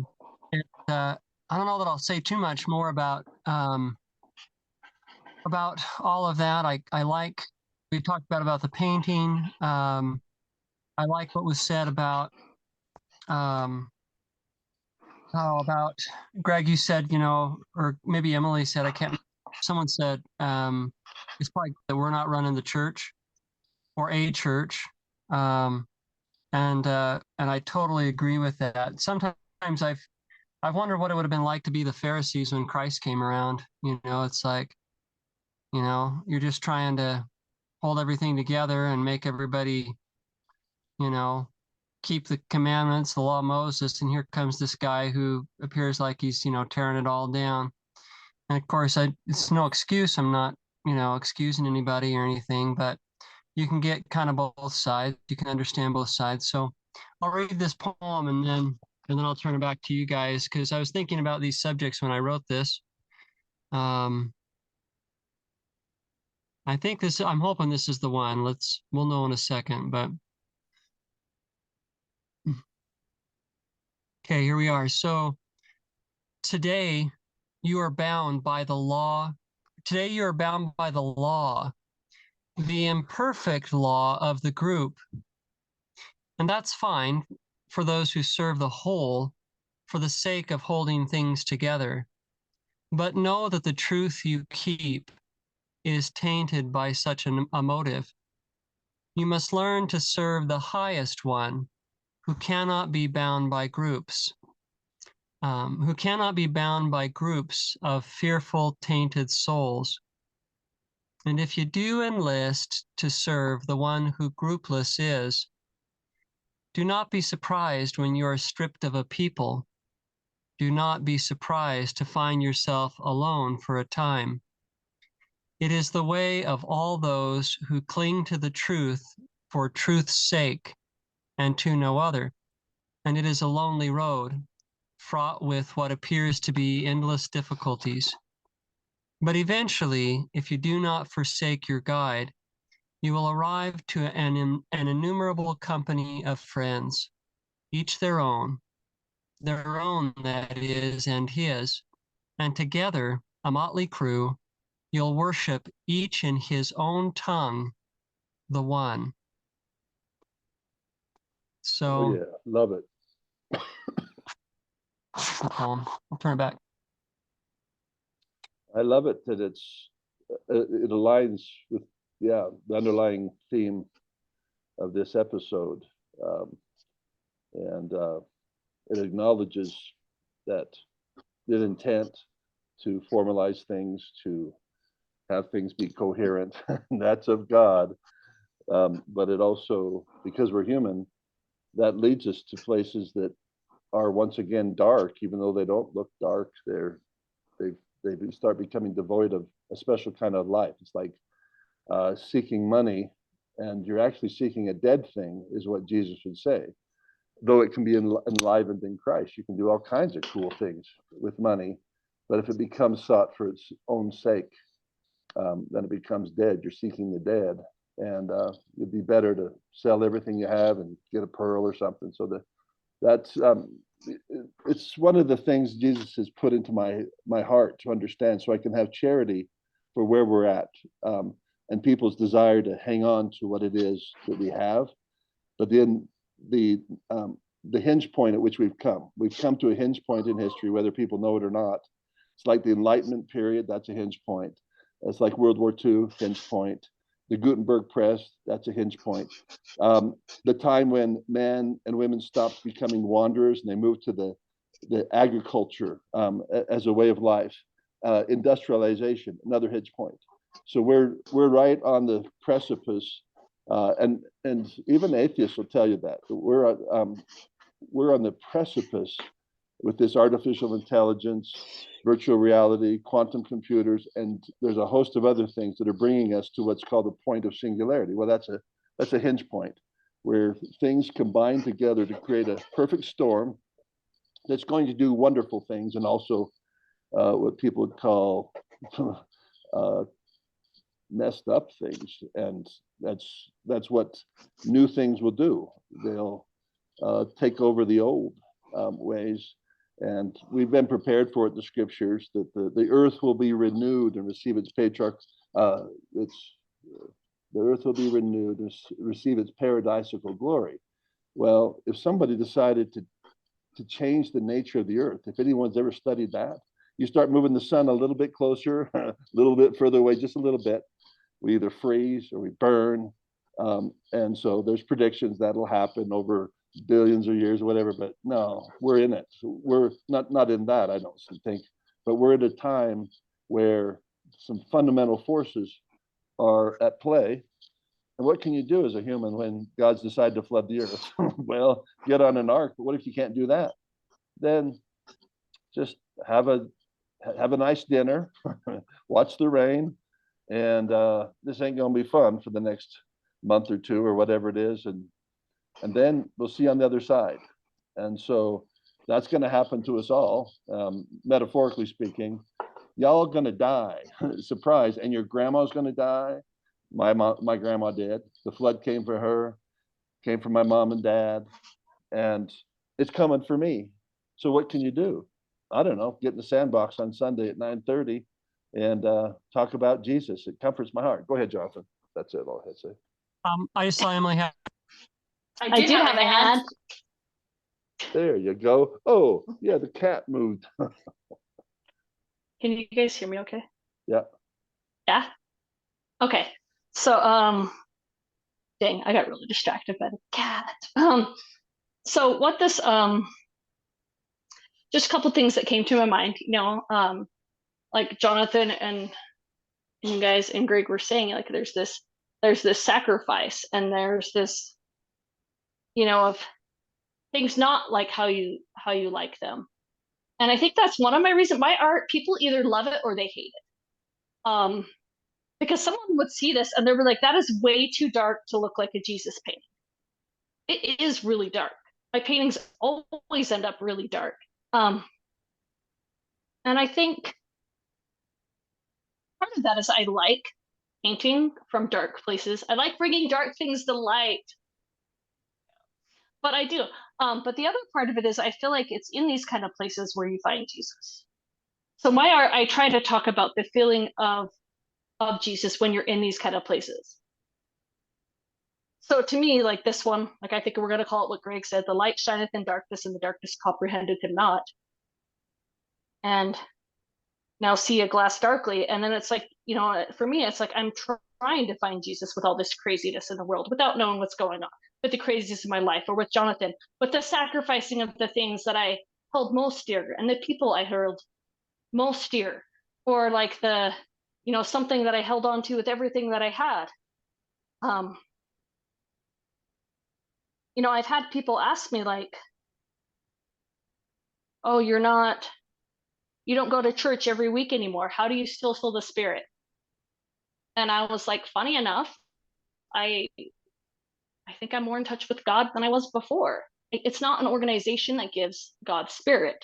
don't know that I'll say too much more about all of that. I like, we talked about the painting. I like what was said about about Greg. You said, you know, or maybe Emily said, I can't. Someone said it's probably that we're not running the church or a church, and I totally agree with that. Sometimes I've wondered what it would have been like to be the Pharisees when Christ came around. You know, it's like, you know, you're just trying to hold everything together and make everybody, you know, keep the commandments, the law of Moses, and here comes this guy who appears like he's, you know, tearing it all down. And of course, it's no excuse. I'm not, you know, excusing anybody or anything, but you can get kind of both sides. You can understand both sides. So I'll read this poem and then I'll turn it back to you guys because I was thinking about these subjects when I wrote this. I think this, I'm hoping this is the one. We'll know in a second, but okay, here we are. So today you are bound by the law. Today you are bound by the law, the imperfect law of the group. And that's fine for those who serve the whole for the sake of holding things together. But know that the truth you keep is tainted by such a motive. You must learn to serve the highest one who cannot be bound by groups, of fearful, tainted souls. And if you do enlist to serve the one who groupless is, do not be surprised when you are stripped of a people. Do not be surprised to find yourself alone for a time. It is the way of all those who cling to the truth for truth's sake and to no other. And it is a lonely road, fraught with what appears to be endless difficulties. But eventually, if you do not forsake your guide, you will arrive to an innumerable company of friends, each their own that is, and his, and together, a motley crew, you'll worship each in his own tongue, the one. Oh So, yeah, love it. I'll turn it back. I love it that it aligns with the underlying theme of this episode, and it acknowledges that the intent to formalize things, to have things be coherent, and that's of God. But it also, because we're human, that leads us to places that are once again dark, even though they don't look dark. They start becoming devoid of a special kind of life. It's like seeking money, and you're actually seeking a dead thing, is what Jesus would say. Though it can be enlivened in Christ, you can do all kinds of cool things with money, but if it becomes sought for its own sake, then it becomes dead. You're seeking the dead, and it'd be better to sell everything you have and get a pearl or something. So that's it's one of the things Jesus has put into my heart to understand, so I can have charity for where we're at, and people's desire to hang on to what it is that we have. But then the hinge point at which we've come to a hinge point in history, whether people know it or not. It's like the Enlightenment period, that's a hinge point. It's like World War II, hinge point. The Gutenberg press, that's a hinge point. The time when men and women stopped becoming wanderers and they moved to the agriculture as a way of life. Industrialization, another hinge point. So we're right on the precipice, and even atheists will tell you that we're on the precipice with this artificial intelligence, virtual reality, quantum computers, and there's a host of other things that are bringing us to what's called a point of singularity. Well, that's a hinge point where things combine together to create a perfect storm that's going to do wonderful things, and also what people would call uh, messed up things. And that's what new things will do. They'll take over the old ways. And we've been prepared for it in the scriptures that the earth will be renewed and receive its patriarch. The earth will be renewed and receive its paradisical glory. Well, if somebody decided to change the nature of the earth, if anyone's ever studied that, you start moving the sun a little bit closer, a little bit further away, just a little bit, we either freeze or we burn. And so there's predictions that'll happen over billions of years or whatever, but no, we're in it. We're not in that, I don't think, but we're at a time where some fundamental forces are at play. And what can you do as a human when God's decided to flood the earth? Well, get on an ark, but what if you can't do that? Then just have a nice dinner, watch the rain, and this ain't gonna be fun for the next month or two or whatever it is, and then we'll see on the other side. And so that's going to happen to us all, metaphorically speaking. Y'all are going to die, surprise, and your grandma's going to die. My grandma did. The flood came for her, came for my mom and dad, and it's coming for me. So what can you do? I don't know. Get in the sandbox on Sunday at 9:30 and talk about Jesus. It comforts my heart. Go ahead, Jonathan. That's it. All I had to say. I saw Emily had. I did have a hand. There you go. Oh, yeah, the cat moved. Can you guys hear me okay? Yeah. Yeah? Okay. So, dang, I got really distracted by the cat. So what this, just a couple things that came to my mind, like Jonathan and you guys and Greg were saying, like there's this sacrifice, and there's this, of things not like how you like them. And I think that's one of my reasons. My art, people either love it or they hate it. Because someone would see this and they were like, that is way too dark to look like a Jesus painting. It is really dark. My paintings always end up really dark. And I think part of that is I like painting from dark places. I like bringing dark things to light. But I do. But the other part of it is I feel like it's in these kind of places where you find Jesus. So my art, I try to talk about the feeling of Jesus when you're in these kind of places. So to me, like this one, like I think we're going to call it what Greg said, the light shineth in darkness and the darkness comprehended him not. And now see a glass darkly. And then it's like, for me, it's like I'm trying to find Jesus with all this craziness in the world without knowing what's going on, with the craziness in my life, or with Jonathan, with the sacrificing of the things that I held most dear and the people I held most dear, or like the, something that I held on to with everything that I had. I've had people ask me like, oh, you don't go to church every week anymore. How do you still feel the Spirit? And I was like, funny enough, I think I'm more in touch with God than I was before. It's not an organization that gives God's Spirit,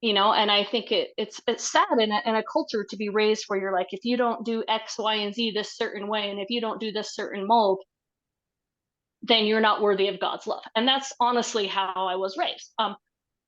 and I think it's sad in a culture to be raised where you're like, if you don't do X, Y, and Z this certain way, and if you don't do this certain mold, then you're not worthy of God's love. And that's honestly how I was raised.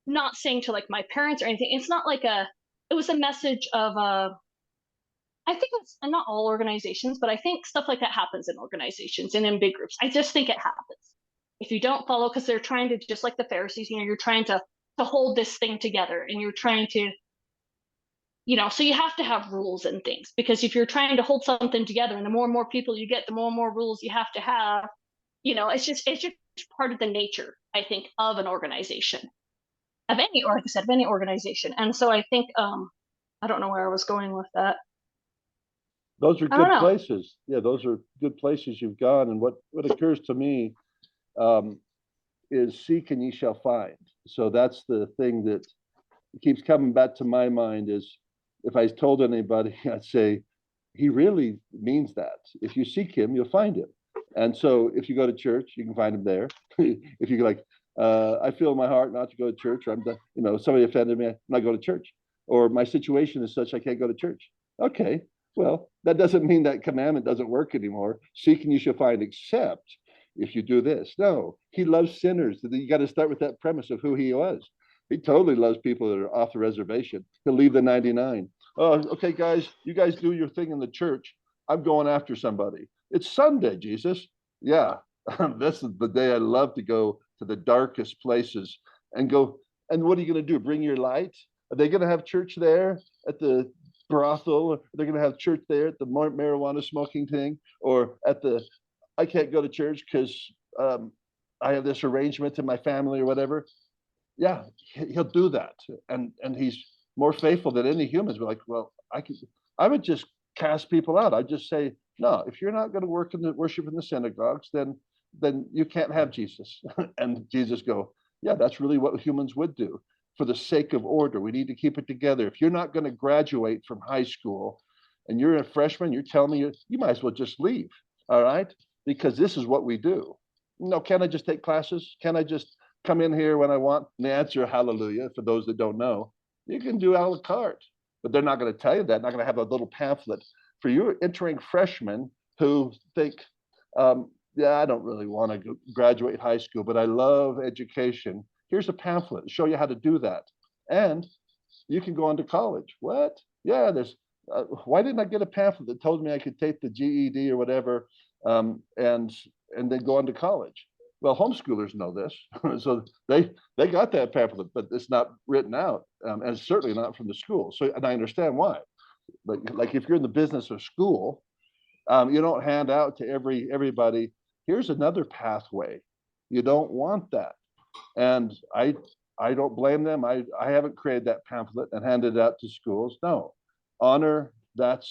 Not saying to like my parents or anything. It's not like it was a message of I think it's not all organizations, but I think stuff like that happens in organizations and in big groups. I just think it happens. If you don't follow, because they're trying to, just like the Pharisees, you're trying to hold this thing together, and you're trying to, so you have to have rules and things, because if you're trying to hold something together, and the more and more people you get, the more and more rules you have to have, it's just part of the nature, I think, of an organization, of any, or like I said, of any organization. And so I think, I don't know where I was going with that. Those are good places. Yeah, those are good places you've gone. And what occurs to me is seek and ye shall find. So that's the thing that keeps coming back to my mind is if I told anybody, I'd say, he really means that. If you seek him, you'll find him. And so if you go to church, you can find him there. If you like, I feel in my heart not to go to church, or somebody offended me, I'm not going to church, or my situation is such I can't go to church. Okay, well, that doesn't mean that commandment doesn't work anymore. Seeking you shall find, except if you do this. No, he loves sinners. You got to start with that premise of who he was. He totally loves people that are off the reservation. He'll leave the 99. Oh, okay, guys, you guys do your thing in the church. I'm going after somebody. It's Sunday, Jesus. Yeah, this is the day I love to go to the darkest places and go. And what are you going to do? Bring your light? Are they going to have church there at the brothel? Are they going to have church there at the marijuana smoking thing? Or at the, I can't go to church because I have this arrangement in my family or whatever. Yeah, he'll do that. And he's more faithful than any humans. We're like, well, I would just cast people out. I'd just say, no, if you're not going to worship in the synagogues, then you can't have Jesus. And Jesus go, yeah, that's really what humans would do for the sake of order. We need to keep it together. If you're not going to graduate from high school and you're a freshman, you're telling me you might as well just leave. All right, because this is what we do. No, can I just take classes? Can I just come in here when I want? And the answer, hallelujah, for those that don't know, you can do a la carte, but they're not going to tell you that. Not going to have a little pamphlet for you entering freshmen who think, yeah, I don't really want to graduate high school, but I love education. Here's a pamphlet, show you how to do that. And you can go on to college. What? Yeah, why didn't I get a pamphlet that told me I could take the GED or whatever, and then go on to college? Well, homeschoolers know this, so they got that pamphlet, but it's not written out, and it's certainly not from the school. So, and I understand why. But like if you're in the business of school, you don't hand out to everybody. Here's another pathway. You don't want that, and I don't blame them. I haven't created that pamphlet and handed it out to schools. No, honor. That's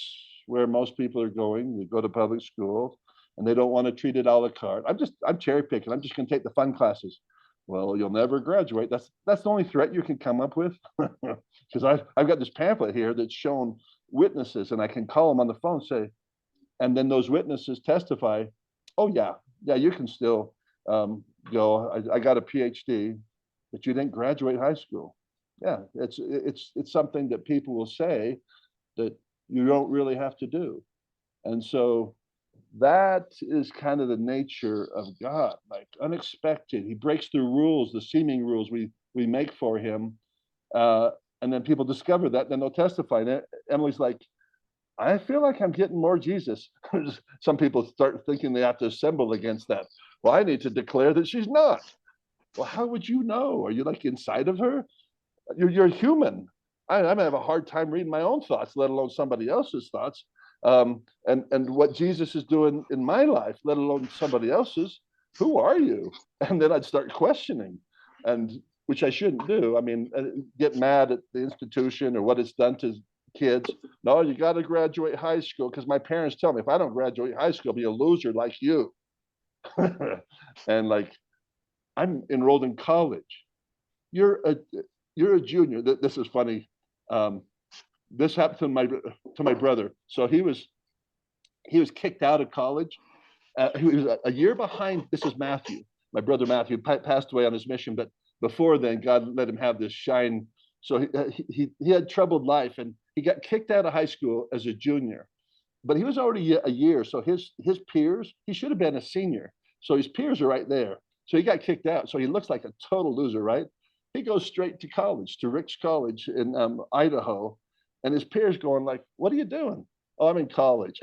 where most people are going. They go to public schools and they don't want to treat it a la carte. I'm cherry picking. I'm just going to take the fun classes. Well, you'll never graduate. That's the only threat you can come up with. Because I've got this pamphlet here that's shown witnesses, and I can call them on the phone and say, and then those witnesses testify, oh yeah, you can still go. I got a PhD, but you didn't graduate high school. Yeah, it's something that people will say that you don't really have to do. And so that is kind of the nature of God, like unexpected. He breaks the rules, the seeming rules we make for him. And then people discover that, then they'll testify. And Emily's like, I feel like I'm getting more Jesus. Some people start thinking they have to assemble against that. Well, I need to declare that she's not. Well, how would you know? Are you like inside of her? You're human. I'm gonna have a hard time reading my own thoughts, let alone somebody else's thoughts. And what Jesus is doing in my life, let alone somebody else's. Who are you? And then I'd start questioning, and which I shouldn't do. I mean, get mad at the institution or what it's done to kids. No, you got to graduate high school because my parents tell me if I don't graduate high school, I'll be a loser like you. And like, I'm enrolled in college. You're a junior. This is funny. This happened to my brother. So he was kicked out of college. He was a year behind. This is Matthew. My brother Matthew passed away on his mission, but before then, God let him have this shine. So he had troubled life, and he got kicked out of high school as a junior. But he was already a year. So his peers, he should have been a senior. So his peers are right there. So he got kicked out. So he looks like a total loser, right? He goes straight to college, to Rick's College in Idaho. And his peers going like, what are you doing? Oh, I'm in college.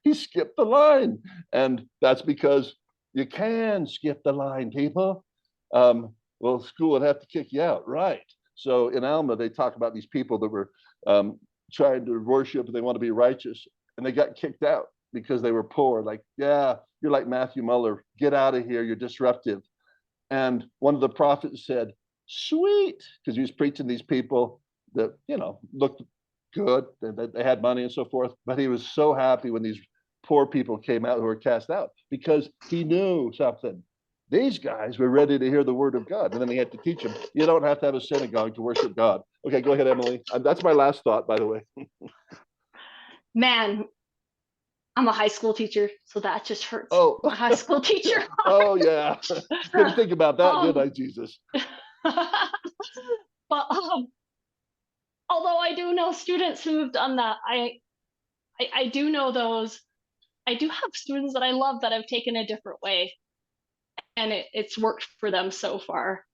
He skipped the line. And that's because you can skip the line, people. Well, school would have to kick you out, right? So in Alma, they talk about these people that were trying to worship and they want to be righteous. And they got kicked out because they were poor. Like, yeah, you're like Matthew Muller. Get out of here. You're disruptive. And one of the prophets said, sweet, because he was preaching these people that, looked good, they had money and so forth. But he was so happy when these poor people came out who were cast out because he knew something. These guys were ready to hear the word of God. And then he had to teach them, you don't have to have a synagogue to worship God. Okay, go ahead, Emily. That's my last thought, by the way. Man, I'm a high school teacher, so that just hurts. Oh, my high school teacher. Oh, yeah. Didn't think about that, did I, Jesus? But although I do know students who have done that, I do know those. I do have students that I love that have taken a different way, and it's worked for them so far.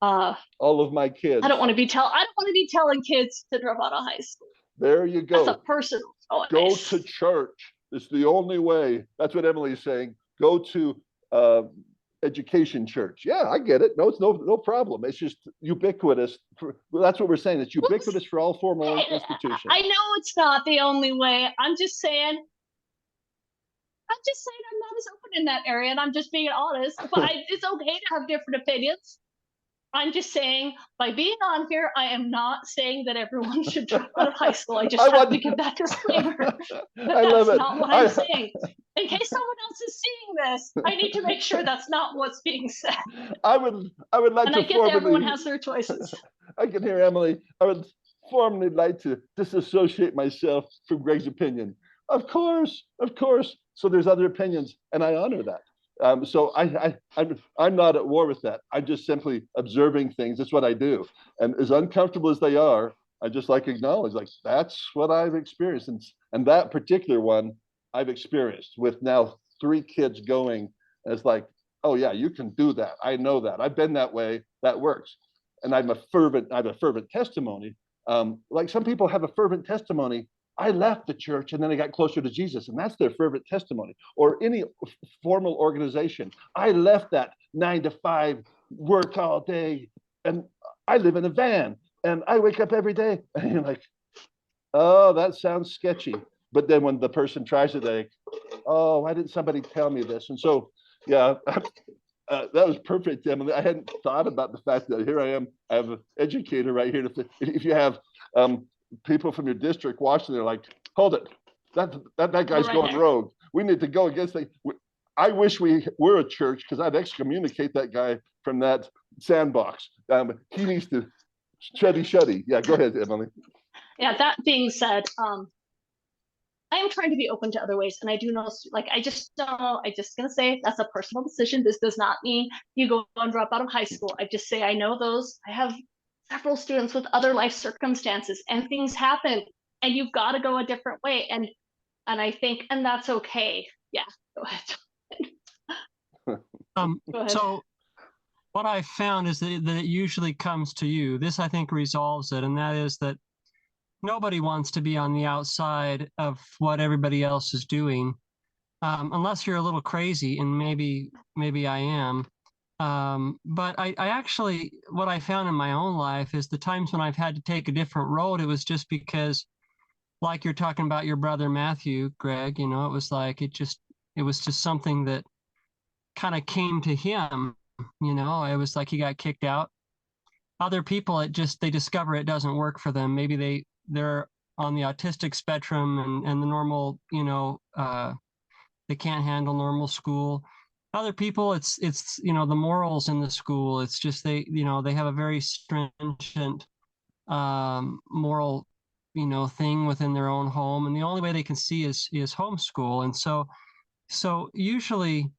All of my kids. I don't want to be telling kids to drop out of high school. There you go. That's a personal choice. Go to church. It's the only way. That's what Emily's saying. Go to education church. Yeah, I get it. No, it's no problem. It's just ubiquitous. That's what we're saying. It's ubiquitous for all formal institutions. I know it's not the only way. I'm just saying I'm not as open in that area, and I'm just being honest. But it's okay to have different opinions. I'm just saying, by being on here, I am not saying that everyone should drop out of high school. I just have to give that disclaimer. That's not what I'm saying. In case someone else is seeing this, I need to make sure that's not what's being said. I would like and to I get that everyone has their choices. I can hear Emily. I would formally like to disassociate myself from Greg's opinion. Of course. So there's other opinions, and I honor that. So I'm not at war with that. I'm just simply observing things. That's what I do. And as uncomfortable as they are, I just acknowledge, that's what I've experienced. And that particular one I've experienced with now 3 kids going as oh yeah, you can do that. I know that. I've been that way. That works. And I have a fervent testimony. Some people have a fervent testimony. I left the church and then I got closer to Jesus, and that's their fervent testimony. Or any formal organization. I left that 9 to 5 work all day, and I live in a van, and I wake up every day, and you're like, oh, that sounds sketchy. But then when the person tries it, oh, why didn't somebody tell me this? And so, yeah, that was perfect, Emily. I hadn't thought about the fact that here I am. I have an educator right here. If you have people from your district watching, they're like, hold it, that guy's going rogue. We need to go against it. I wish we were a church, because I'd excommunicate that guy from that sandbox. He needs to shuddy. Yeah, go ahead, Emily. Yeah, that being said, I am trying to be open to other ways, and I do know, I just don't know. I'm just gonna say that's a personal decision. This does not mean you go and drop out of high school. I just say I know those. I have several students with other life circumstances, and things happen, and you've got to go a different way. And I think, and that's okay. Yeah, go ahead. Go ahead. So what I found is that it usually comes to you. This, I think, resolves it, and that is that nobody wants to be on the outside of what everybody else is doing, unless you're a little crazy, and maybe I am. But I actually, what I found in my own life is the times when I've had to take a different road, it was just because, like you're talking about your brother Matthew, Greg, it was it was just something that kind of came to him, it was like he got kicked out. Other people, they discover it doesn't work for them. Maybe they're on the autistic spectrum, and the normal, they can't handle normal school. Other people, it's the morals in the school. It's just they have a very stringent moral thing within their own home, and the only way they can see is homeschool. And so usually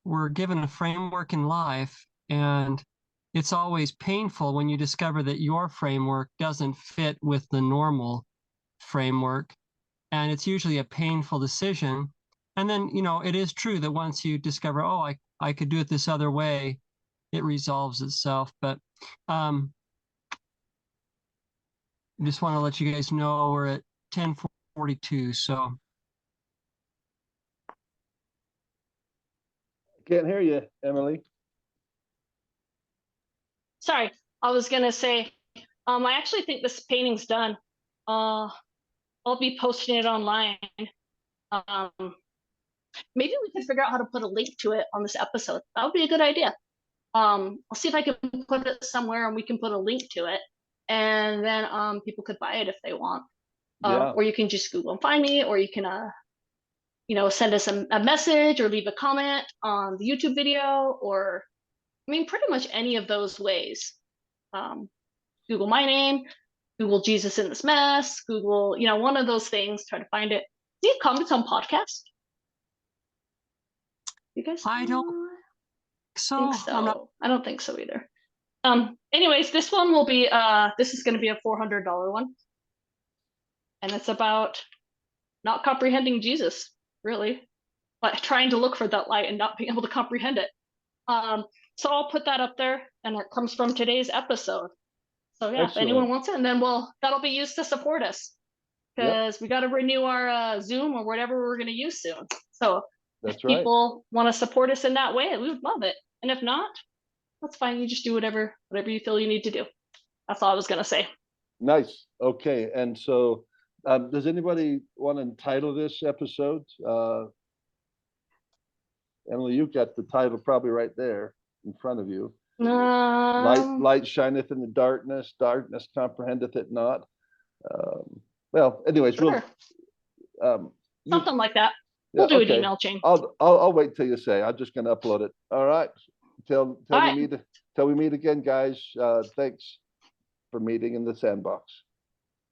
we're given a framework in life, and it's always painful when you discover that your framework doesn't fit with the normal framework, and it's usually a painful decision. And then, it is true that once you discover, oh, I could do it this other way, it resolves itself. But I just want to let you guys know we're at 10:42. So Can't hear you, Emily. Sorry, I was gonna say, I actually think this painting's done. I'll be posting it online. Maybe we could figure out how to put a link to it on this episode. That would be a good idea. I'll see if I can put it somewhere and we can put a link to it, and then people could buy it if they want. Or you can just Google and find me, or you can send us a message or leave a comment on the YouTube video, or I mean, pretty much any of those ways. Google my name, Google Jesus in this mess, Google, one of those things, try to find it. Do you have comments on podcasts? You guys? I don't so. think so. I'm not. I don't think so either. Anyways, this one will be this is going to be a $400 one, and it's about not comprehending Jesus, really, but trying to look for that light and not being able to comprehend it. So I'll put that up there, and it comes from today's episode. So yeah, Excellent. if anyone wants it, and then that'll be used to support us, because we got to renew our Zoom or whatever we're going to use soon. So That's if right. people want to support us in that way, we would love it. And if not, that's fine. You just do whatever you feel you need to do. That's all I was going to say. Nice. Okay. And so, does anybody want to entitle this episode? Emily, you've got the title probably right there in front of you. Light shineth in the darkness, darkness comprehendeth it not. Well, anyways, sure. Something like that. We'll do an email chain. I'll wait till you say. I'm just going to upload it. All right. Till we meet again, guys. Thanks for meeting in the sandbox.